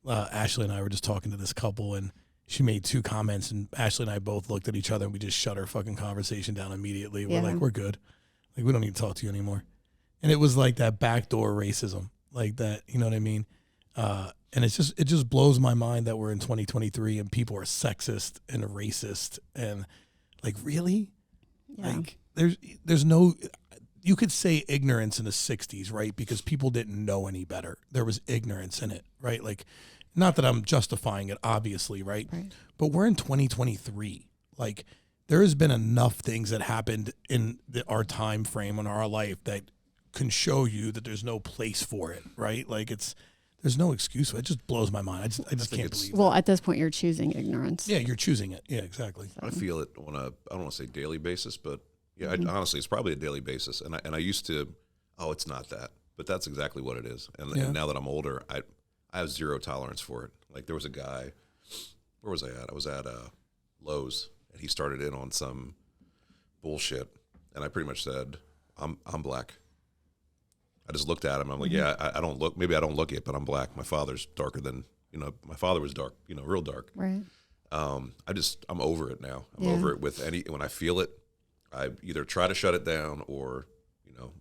Ashley and I were just talking to this couple, and she made two comments, and Ashley and I both looked at each other, and we just shut our fucking conversation down immediately. We're like, we're good. Like, we don't need to talk to you anymore. And it was like that backdoor racism, like that, you know what I mean? And it just blows my mind that we're in 2023 and people are sexist and racist and like, really? Yeah. Like there's no, you could say ignorance in the 60s, right? Because people didn't know any better. There was ignorance in it, right? Like, not that I'm justifying it, obviously, right? But we're in 2023. Like, there has been enough things that happened in our time frame in our life that can show you that there's no place for it, right? Like, there's no excuse for it. It just blows my mind. I just can't believe it. Well, at this point, you're choosing ignorance. Yeah, you're choosing it. Yeah, exactly. So. I feel it on I don't want to say daily basis, but yeah, honestly, it's probably a daily basis. And I used to, it's not that. But that's exactly what it is. And now that I'm older, I have zero tolerance for it. Like, there was a guy, where was I at? I was at Lowe's, and he started in on some bullshit. And I pretty much said, I'm black. I just looked at him. I'm like, I don't look, maybe I don't look it, but I'm black. My father's darker than, my father was dark, real dark. Right. I'm over it now. I'm over it when I feel it, I either try to shut it down or,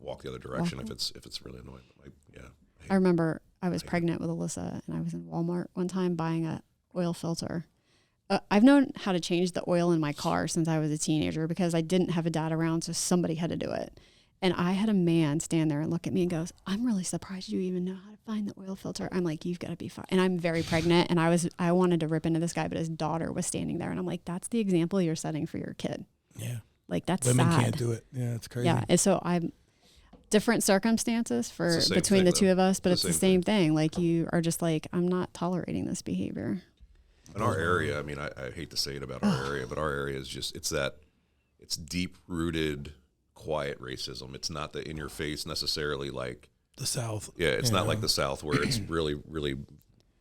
walk the other direction if it's really annoying. I remember I was pregnant with Alyssa, and I was in Walmart one time buying a oil filter. I've known how to change the oil in my car since I was a teenager because I didn't have a dad around, so somebody had to do it. And I had a man stand there and look at me and goes, "I'm really surprised you even know how to find the oil filter." I'm like, "You've got to be fine." And I'm very pregnant, and I wanted to rip into this guy, but his daughter was standing there, and I'm like, "That's the example you're setting for your kid." Yeah. Like, that's Women sad. can't do it. Yeah, it's crazy. Yeah, and so I'm different circumstances for between the two of us, but it's the same thing. Like, you are just like, I'm not tolerating this behavior. In our area, I mean, I hate to say it about our area, but our area is just, it's deep-rooted, quiet racism. It's not the in-your-face necessarily like the South. Yeah, it's not like the South where it's really, really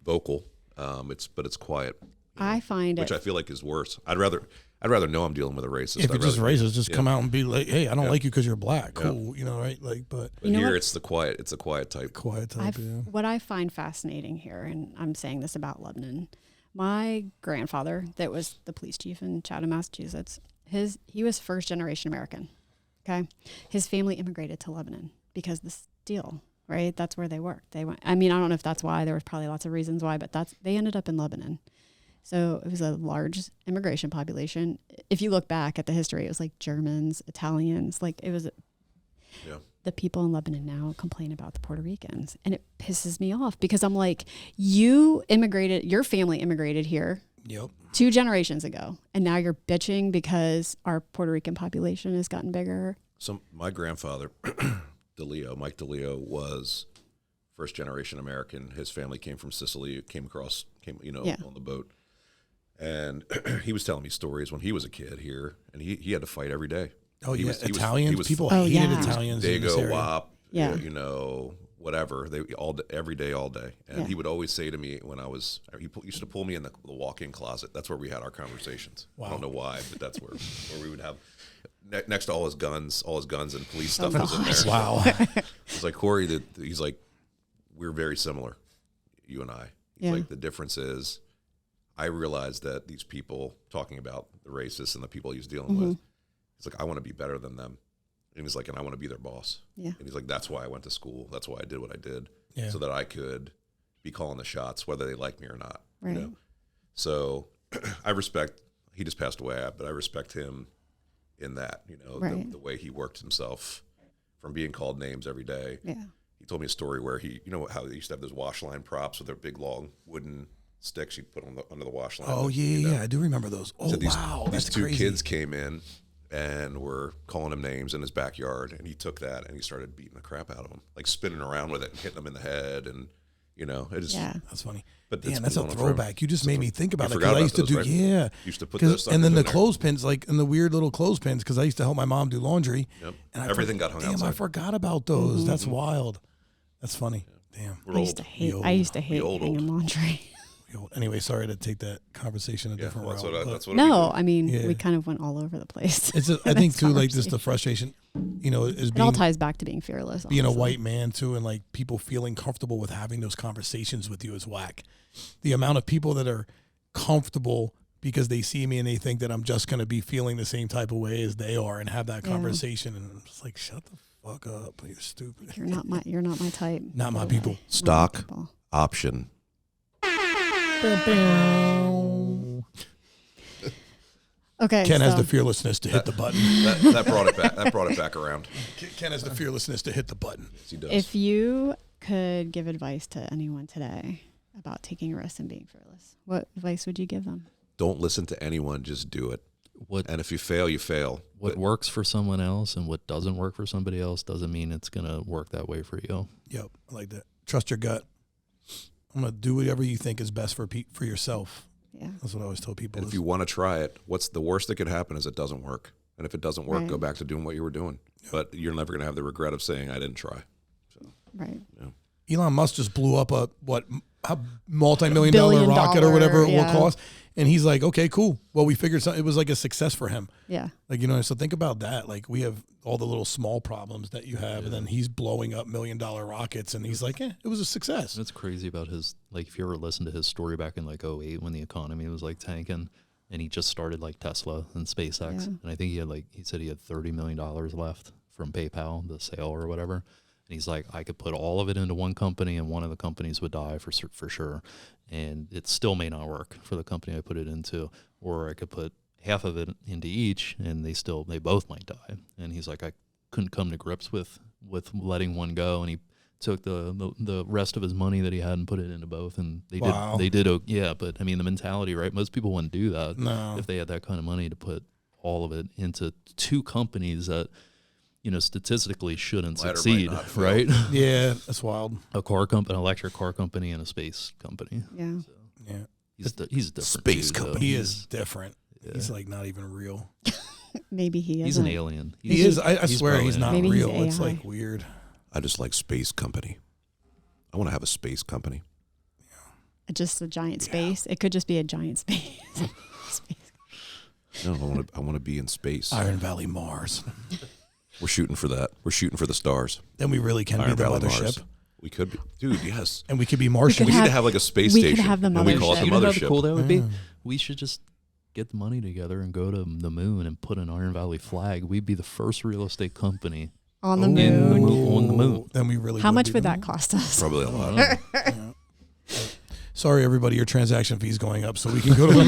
vocal. But it's quiet. I find which it, I feel like is worse. I'd rather know I'm dealing with a racist. If it's just racist, just come out and be like, "Hey, I don't like you because you're black." Cool, right? Like, but here it's the quiet. It's a quiet type. What I find fascinating here, and I'm saying this about Lebanon, my grandfather, that was the police chief in Chatham, Massachusetts, he was first generation American. Okay, his family immigrated to Lebanon because the steel, right? That's where they worked. They went. I mean, I don't know if that's why. There was probably lots of reasons why, but they ended up in Lebanon. So it was a large immigration population. If you look back at the history, it was like Germans, Italians, like it was. The people in Lebanon now complain about the Puerto Ricans, and it pisses me off because I'm like, your family immigrated here 2 generations ago, and now you're bitching because our Puerto Rican population has gotten bigger. So my grandfather, Mike DeLeo, was first generation American. His family came from Sicily, came on the boat. And he was telling me stories when he was a kid here, and he had to fight every day. Oh, Italians. People hated Italians. Dago, WAP, whatever. Every day, all day. And he would always say to me he used to pull me in the walk-in closet. That's where we had our conversations. Wow. I don't know why, but that's where we would have next to all his guns and police stuff was in there. Wow. It's like, Corey, he's like, we're very similar, you and I. He's like, the difference is, I realized that these people talking about the racists and the people he was dealing with, he's like, I want to be better than them. And he's like, and I want to be their boss. Yeah. And he's like, that's why I went to school. That's why I did what I did. Yeah. So that I could be calling the shots, whether they like me or not. Right. So he just passed away, but I respect him in that, the way he worked himself from being called names every day. Yeah. He told me a story where how they used to have those wash line props with their big long wooden sticks you'd put under the wash line. Oh, yeah, I do remember those. Oh, so these 2 kids came in and were calling him names in his backyard, and he took that and he started beating the crap out of them, like spinning around with it and hitting them in the head, and that's funny. But that's a throwback. You just made me think about it because I used to do used to put those and then the clothespins, like in the weird little clothespins, because I used to help my mom do laundry. Yep. And everything got hung outside. I forgot about those. That's wild. That's funny. Yeah. Damn. I used to hate hanging laundry. Anyway, sorry to take that conversation a different route. I mean, we kind of went all over the place. I think too, like just the frustration, it all ties back to being fearless. Being a white man too, and like people feeling comfortable with having those conversations with you is whack. The amount of people that are comfortable because they see me and they think that I'm just going to be feeling the same type of way as they are and have that conversation, and I'm just like, shut the fuck up, you're stupid. You're not my type. Not my people. Stock option. Okay. Ken has the fearlessness to hit the button. That brought it back. That brought it back around. Ken has the fearlessness to hit the button. Yes, he does. If you could give advice to anyone today about taking a risk and being fearless, what advice would you give them? Don't listen to anyone. Just do it. And if you fail, you fail. What works for someone else and what doesn't work for somebody else doesn't mean it's going to work that way for you. Yep, I like that. Trust your gut. I'm going to do whatever you think is best for yourself. Yeah. That's what I always tell people. And if you want to try it, what's the worst that could happen is it doesn't work. And if it doesn't work, go back to doing what you were doing. Yep. But you're never going to have the regret of saying, I didn't try. So, right. Elon Musk just blew up a multi-million-dollar rocket or whatever it will cost. And he's like, okay, cool. Well, we figured something. It was like a success for him. Yeah. Like, you know, so think about that. Like, we have all the little small problems that you have, and then he's blowing up $1 million rockets, and he's like, it was a success. That's crazy about his, like, if you ever listen to his story back in like 2008 when the economy was like tanking, and he just started like Tesla and SpaceX. Yeah. And I think he said he had $30 million left from PayPal, the sale or whatever. And he's like, I could put all of it into one company and one of the companies would die for sure. And it still may not work for the company I put it into. Or I could put half of it into each and they both might die. And he's like, I couldn't come to grips with letting one go. And he took the rest of his money that he had and put it into both. And they did. Yeah. But I mean, the mentality, right? Most people wouldn't do that if they had that kind of money to put all of it into two companies that, you know, statistically shouldn't succeed, right? Yeah, that's wild. An electric car company, and a space company. Yeah. So Yeah. he's different. Space dude, company. He is different. Yeah. He's like not even real. Maybe he is. He's an alien. He is. I swear probably he's an not Maybe he's real. It's AI. like weird. I just like space company. I want to have a space company. Just a giant space. It could just be a giant space. No, I want to be in space. Iron Valley Mars. We're shooting for that. We're shooting for the stars. Then we really can Iron be the Valley mothership. Mars. We could be, dude. Yes. And we could be Martian. We We could need to have like a space we could station. have the and we call it mothership. the You know how mothership. cool that would be? Yeah. We should just get the money together and go to the moon and put an Iron Valley flag. We'd be the first real estate company. On the Ooh. moon. On the moon. Then we really How much be would the that moon. cost us? Probably a lot. Yeah. Sorry, everybody. Your transaction fee's going up, so we can go to the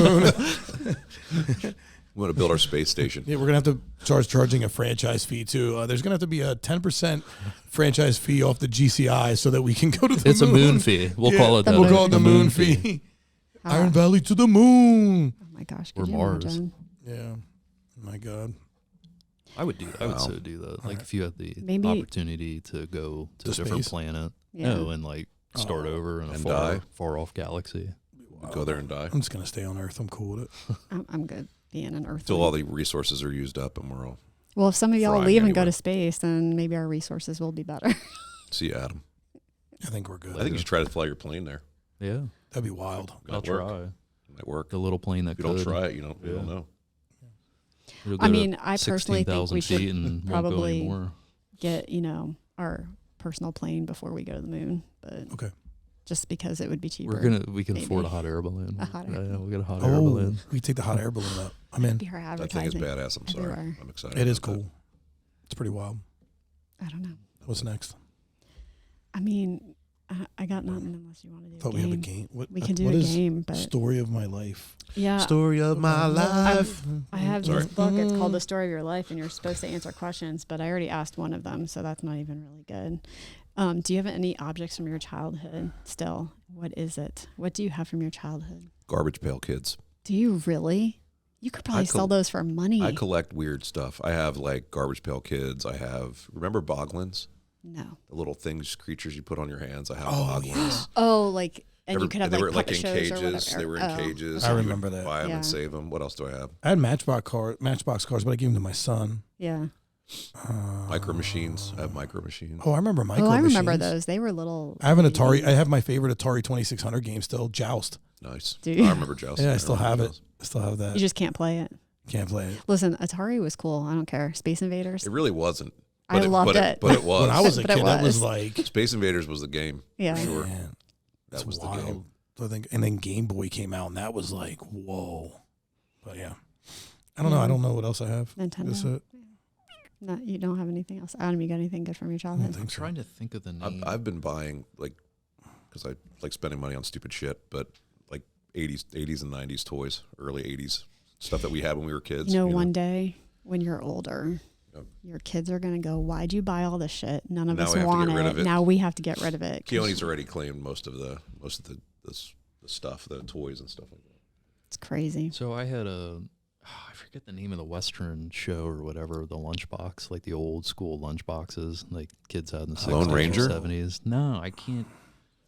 moon. We want to build our space station. Yeah, we're gonna have to charging a franchise fee too. There's gonna have to be a 10% franchise fee off the GCI so that we can go to the It's moon. a moon fee. We'll call it that. We'll call it the moon fee. Iron Valley to the moon. Oh my gosh. Or Could you Mars. imagine? Yeah. My God. I would do that. I would Wow. so do that. Like if you had the Maybe- opportunity to go to To a different space? planet, Yeah. no, and like start over in a And die. far off galaxy. We go there and die I'm just gonna stay on Earth. I'm cool with it. I'm good being an Earth. until all the resources are used up and we're all. Well, if some of y'all frying leave and go anyway. to space, then maybe our resources will be better. See you, Adam. I think we're good. I think you should try to fly your plane there. Yeah, That'd be wild. Might I'll work. try. Might work. The little plane that If you don't could. try it, you don't Yeah. know. It'll I go to mean, I personally think 16,000 we should feet and won't go probably anymore. get, our personal plane before we go to the moon. But Okay. just because it would be cheaper. We can afford a maybe. hot air balloon. A hot air Yeah, we'll get a hot air Oh, balloon. we take the hot air balloon up. I'm in. Be our That thing advertising. is badass. I'm sorry. everywhere. I'm excited. It is about that. cool. It's pretty wild. I don't know. What's next? I mean, I got nothing unless you want to do Thought a we game. have a game. We can do what a is game, but Story of my life. yeah. Story of my life. I have Sorry. this book. It's called The Story of Your Life, and you're supposed to answer questions, but I already asked one of them, so that's not even really good. Do you have any objects from your childhood still? What is it? What do you have from your childhood? Garbage pail kids. Do you really? You could probably sell those for money. I collect weird stuff. I have like garbage pail kids. I have, remember boglins? No. The little things, creatures you put on your hands. I have Oh, boglins. yeah. Oh, like, and They you could have they like were like puppet in shows or cages. whatever. They were in Oh. cages. I and you would remember that. Buy them Yeah. and save them. What else do I have? I had Matchbox cars, but I gave them to my son. Yeah. Micro machines. I have micro machines. Oh, I remember micro I remember machines. those. They were little. I have an Atari. I have my favorite Atari 2600 game still, Joust. Nice. Do you? I remember Joust. Yeah, I still have remember it. those. I still have that. You just can't play it. Can't play it. Listen, Atari was cool. I don't care. Space Invaders. It really wasn't. I loved but it. But it was. When I was a But it kid, that was was. like, Space Invaders was the game. Yeah. For sure. man, That it's was the wild. game. I think, and then Game Boy came out, and that was like, whoa. But yeah, I don't know. I don't know what else I have. Nintendo. That's it. No, you don't have anything else. Adam, you got anything good from your I don't childhood? think so. Trying to think of the name. I've been buying like, because I like spending money on stupid shit, but like 80s and 90s toys, early 80s stuff that we had when we were kids. One day when you're older, Yep. your kids are going to go, why'd you buy all this shit? None of Now us we have to want get rid it. of it. Now we have to get rid of it. 'cause Keone's already claimed most of the stuff, the toys and stuff like that. It's crazy. So I had I forget the name of the Western show or whatever, the lunchbox, like the old school lunchboxes like kids had in the Lone 60s Ranger? and 70s. No, I can't.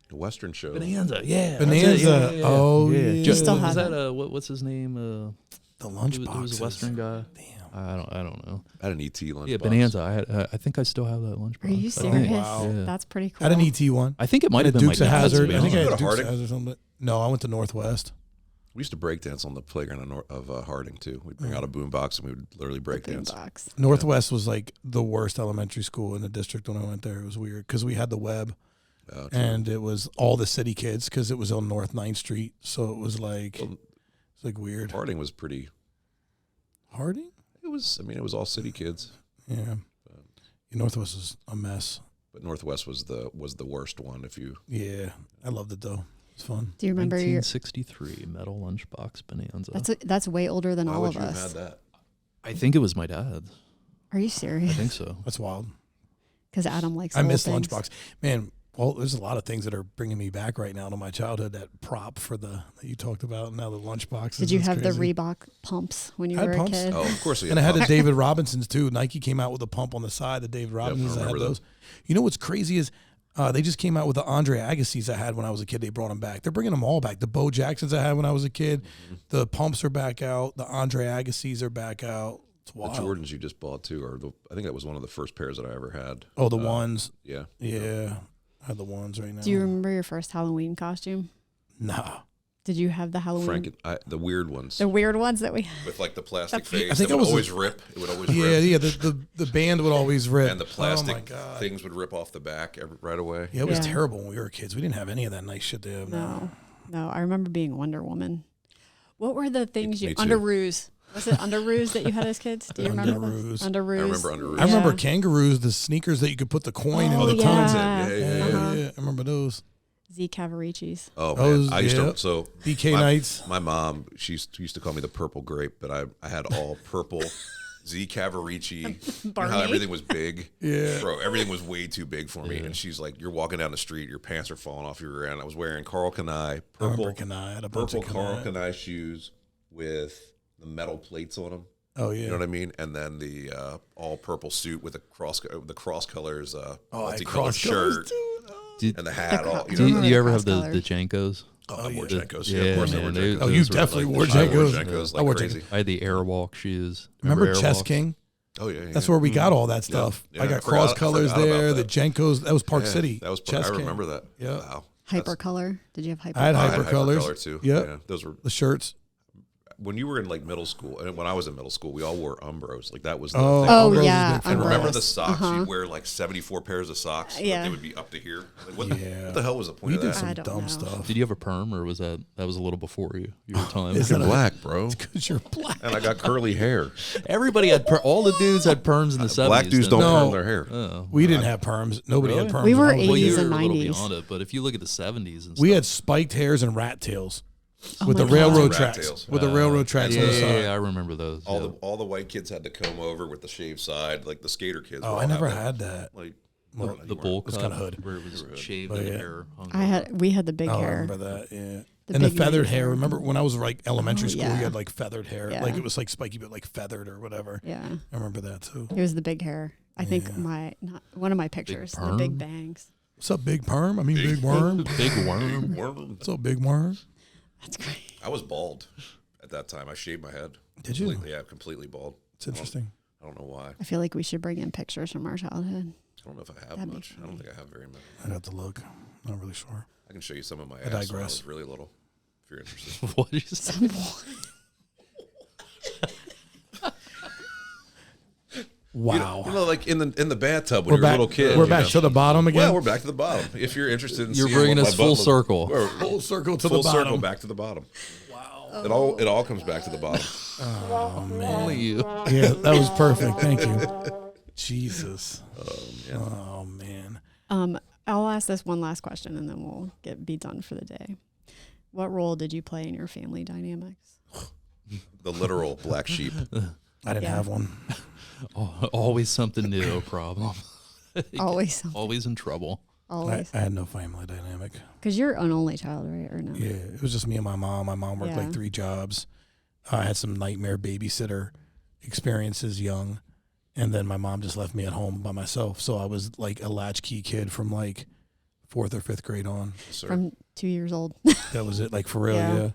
The Western show. Bonanza, yeah. Bonanza. that's it, yeah. Oh, yeah. You still have is that it? what's his name? The It lunchbox. was a Western guy. Damn. I don't know. I had an ET lunchbox. Yeah, Bonanza. I think I still have that lunchbox. Are you I serious? think. Wow. Yeah. That's pretty cool. I had an ET one. I think it might I have had been my Dukes of dad's, to Hazzard. be I think I honest. had Go to Dukes of Harding? Hazzard or something. No, I went to Northwest. We used to break dance on the playground of Harding too. We'd bring out a boombox and we would literally break dance. Boombox. Northwest was like the worst elementary school in the district when I went there. It was weird because we had the web, and it was all the city kids because it was on North 9th Street. So it was like it's like weird. Harding was pretty. Harding? It was. I mean, it was all city kids. Yeah. Northwest was a mess. But Northwest was the worst one. If you. Yeah, I loved it though. It's fun. Do you remember 1963 metal lunchbox bonanza? That's way older than Why all would of you have us. had that? I think it was my dad. Are you I serious? think so. That's wild. Because Adam likes. I miss things. Lunchbox. Man, well, there's a lot of things that are bringing me back right now to my childhood. That prop for that you talked about, now the Lunchbox. Did you have crazy. the Reebok pumps when you I had were pumps. a kid? Oh, of course we had. And I had the pumps. David Robinsons too. Nike came out with a pump on the side. The David Robinsons, I had remember those. You know what's crazy is they just came out with the Andre Agassi's I had when I was a kid. They brought them back. They're bringing them all back. The Bo Jacksons I had when I was a kid. Mm-hmm. The pumps are back out. The Andre Agassi's are back out. It's The wild. Jordans you just bought too, I think that was one of the first pairs that I ever had. Oh, the ones. Yeah. Yeah. I have the ones right now. Do you remember your first Halloween costume? Nah. Did you have the Halloween? The weird ones The weird ones that we with like the plastic I face. think It I would was always rip. It would always Yeah, rip. yeah. The band would always rip. And the Oh plastic my God. things would rip off the back right away. Yeah, it was Yeah. terrible when we were kids. We didn't have any of that nice shit they have now. No. I remember being Wonder Woman. What were the things Me too. underoos? Was it underoos that you had as kids? Do you remember those? Underoos. Underoos. I remember underoos. I remember kangaroos, the sneakers that you could put the coin Oh, in the yeah. tons. Yeah. Yeah, I remember those. Z Cavaricis. Oh Those, man, I used yeah. to. So BK my, nights. My mom, she used to call me the purple grape, but I had all purple. Z Cavarici. You know how Barney? everything was big. Yeah. Bro, everything was way too big for me. And she's like, "You're walking down the street, your pants are falling off your rear end." I was wearing Carl Kanai, I purple, remember Kanai. I had a bunch purple of Carl Kanai. Kanai shoes with the metal plates on them. Oh yeah. You know what I mean? And then the all purple suit with the cross colors, I had multicolored cross colors, shirt dude. and the hat. cro- All you Do know. you, remember do you the ever have the cross-colors? Jankos? Oh, I wore The- Jankos. Yeah, of course I wore man, Jankos. Oh, you those were definitely wore I wore Jankos. Jankos I like wore crazy. I had the Airwalk shoes. Remember Chess Airwalks? King? Oh yeah, That's where we got all that stuff. Yeah, I I got forgot- cross colors I forgot there. about The that. Jenkos. That was Park Yeah, City. That was. Chess I King. remember that. Yeah. Wow. Hypercolor. Did you have hypercolor? I had I had Hypercolors. Hypercolor too. Yep. Yeah, those were The shirts. when you were in like middle school, and when I was in middle school, we all wore Umbros. Like that was the Oh, thing. Oh, Umbros is yeah, big for And us. remember Umbros. the socks? Uh-huh. You'd wear like 74 pairs of socks. But Yeah. they would be up to here. Like, what Yeah. the hell was the point We of did that? some I don't dumb know. stuff. Did you have a perm, or was that was a little before your time? Is You're that a- black, bro. Because you're black. And I got curly hair. Everybody had all the dudes had perms in the 70s. Black dudes don't No. perm their hair. Oh. We didn't have perms. Nobody Really? had perms. We were when I was a Well, you 80s were and a little 90s. beyond it, but if you look at the 70s and stuff, We had spiked hairs and rat tails Oh with my the God. railroad Rat tracks. tails. With the railroad tracks yeah, on the yeah, side. yeah, I remember those. yeah. All the white kids had the comb over with the shaved side, like the skater kids. Oh, would I all never have had that. Like Well, the bowl was cut kinda hood. where it was shaved But and the yeah. hair hung We had the big Oh, I hair. remember that. Yeah. The And the big feathered nice hair. hair. Remember when I was like elementary Oh, school, yeah. you had like feathered hair. Yeah. Like it was like spiky, but like feathered or whatever. Yeah. I remember that too. It was the big hair. I think Yeah. one of my pictures, the perm? big bangs. What's up, big perm? I mean, big worm. Big worm. What's up, big worm? That's great. I was bald at that time. I shaved my head. Did you? Yeah, completely bald. It's interesting. I don't know why. I feel like we should bring in pictures from our childhood. I don't know if I have That'd be much. I don't think I have very many. I'd have to look. Not really sure. I can show you some of my I ass when I digress. was really little, if you're interested. What did you say? Wow. You know, like in the bathtub when We're you're back. a little kid. We're you back know. to the bottom again. Well, we're back to the bottom. If you're interested in You're seeing bringing what us my full butt circle. We're Full circle to full the circle bottom. back to the bottom. Wow. It all comes back to the bottom. Oh man. Only you. Yeah, that was perfect. Thank you. Jesus. Yeah. Oh man. I'll ask this one last question and then we'll be done for the day. What role did you play in your family dynamics? The literal black sheep. I didn't Yeah. have one. Always something new, a problem. Always something. Always in trouble. Always. I had no family dynamic. Because you're an only child, right? Or no? Yeah, it was just me and my mom. My mom worked Yeah. like 3 jobs. I had some nightmare babysitter experiences young, and then my mom just left me at home by myself. So I was like a latchkey kid from like 4th or 5th grade on. Sir. From 2 years old. That was it. Like for real, Yeah. yeah.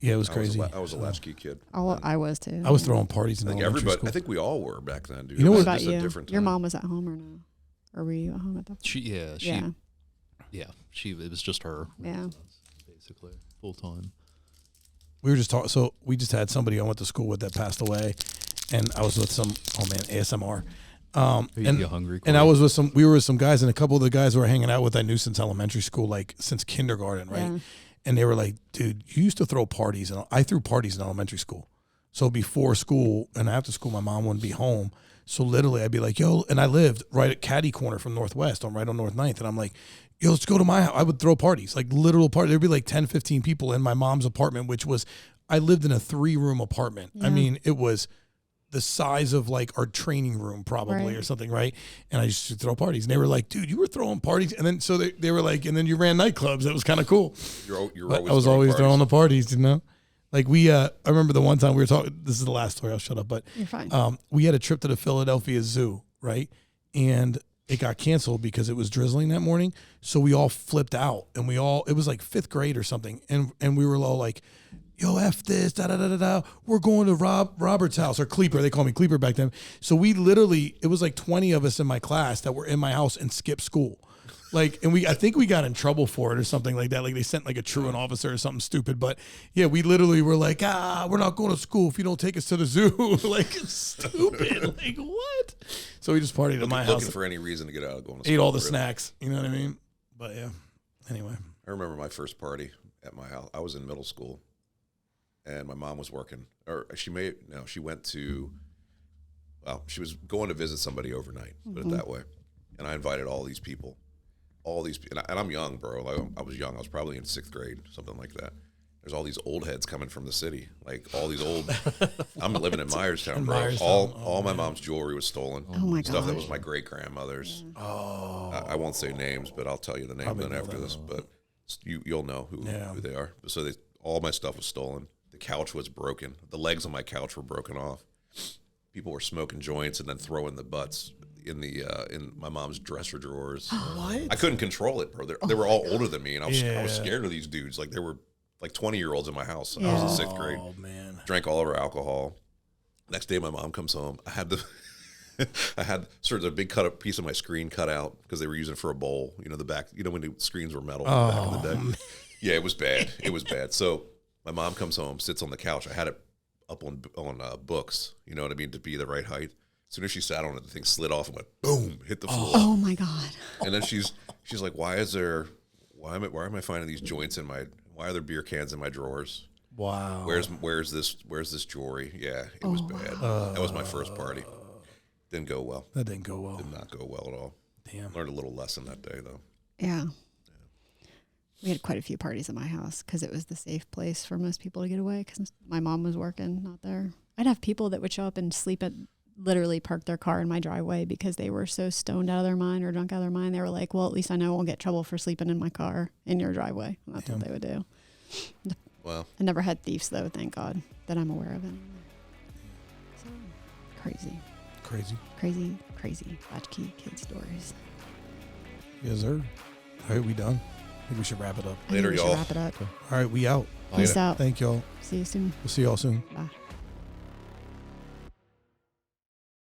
Yeah, it was crazy. I was a latchkey kid. I was too. I was throwing parties in I think elementary everybody. school. I think we all were back then, dude. You know It what was What about just a you? different Your time. mom was at home or no? Or were you at home at that point? It was just her. Yeah. Basically full time. we were just talking. So we just had somebody I went to school with that passed away, and I was with some ASMR. You get hungry, and I was with we were with some guys, and a couple of the guys we were hanging out with I knew since elementary school, like since kindergarten, right? Yeah. And they were like, dude, you used to throw parties. And I threw parties in elementary school. So before school and after school, my mom wouldn't be home. So literally I'd be like, yo, and I lived right at Caddy Corner from Northwest. I'm right on North 9th. And I'm like, yo, let's go to my house. I would throw parties, like literal parties. There'd be like 10, 15 people in my mom's apartment, which was, I lived in a 3-room apartment. Yeah. I mean, it was the size of like our training room probably or something, right? And I used to throw parties. And they were like, dude, you were throwing parties. And then so they were like, and then you ran nightclubs. That was kind of cool. I was always throwing the parties, you know? Like I remember the one time we were talking, this is the last story, I'll shut up, but you're fine. We had a trip to the Philadelphia Zoo, right? And it got canceled because it was drizzling that morning. So we all flipped out and it was like 5th grade or something. And we were all like, yo, F this, da-da-da-da-da. We're going to Robert's house, or Cleeper. They called me Cleeper back then. So we literally, it was like 20 of us in my class that were in my house and skipped school. Like, and I think we got in trouble for it or something like that. Like they sent like a truant officer or something stupid. But yeah, we literally were like, we're not going to school if you don't take us to the zoo. Like, it's stupid. Like, what? So we just partied at my house. Looking for any reason to get out of going to school. Ate all the snacks. You know what I mean? But yeah, anyway. I remember my first party at my house. I was in middle school. And my mom was working, she went to, she was going to visit somebody overnight, put it that way. And I invited all these people, and I'm young, bro. Like, I was young. I was probably in 6th grade, something like that. There's all these old heads coming from the city, like all these old, I'm living in Myerstown, bro. All my mom's jewelry was stolen. Oh my Stuff gosh. that was my great-grandmother's. Yeah. I won't say names, but I'll tell you the name then after this. But you'll know who they are. So all my stuff was stolen. The couch was broken. The legs on my couch were broken off. People were smoking joints and then throwing the butts in my mom's dresser drawers. What? I couldn't control it, bro. They were all older than me, and I was scared of these dudes. Like, they were like 20-year-olds in my house. I was in 6th grade. Oh man! Drank all of our alcohol. Next day, my mom comes home. I had sort of a big piece of my screen cut out because they were using it for a bowl. You know, the back. You know, when the screens were metal back in the day. Man. Yeah, it was bad. It was bad. So my mom comes home, sits on the couch. I had it up on books, you know what I mean, to be the right height. As soon as she sat on it, the thing slid off and went boom, hit the floor. Oh my God! And then she's like, why am I finding these joints why are there beer cans in my drawers? Wow. Where's this jewelry? Yeah, it was bad. That was my first party. Didn't go well. That didn't go well. Did not go well at all. Damn. Learned a little lesson that day though. Yeah. We had quite a few parties at my house because it was the safe place for most people to get away because my mom was working, not there. I'd have people that would show up and literally park their car in my driveway because they were so stoned out of their mind or drunk out of their mind. They were like, well, at least I know I won't get trouble for sleeping in my car in your driveway. And that's what they would do. Well, I never had thieves, though, thank God, that I'm aware of anyway. So, crazy latchkey kid stories. Yes, sir. All right, we done? I think we should wrap it up. Later, y'all. Wrap it up. All right, we out. Peace out. Thank y'all. See you soon. We'll see y'all soon. Bye.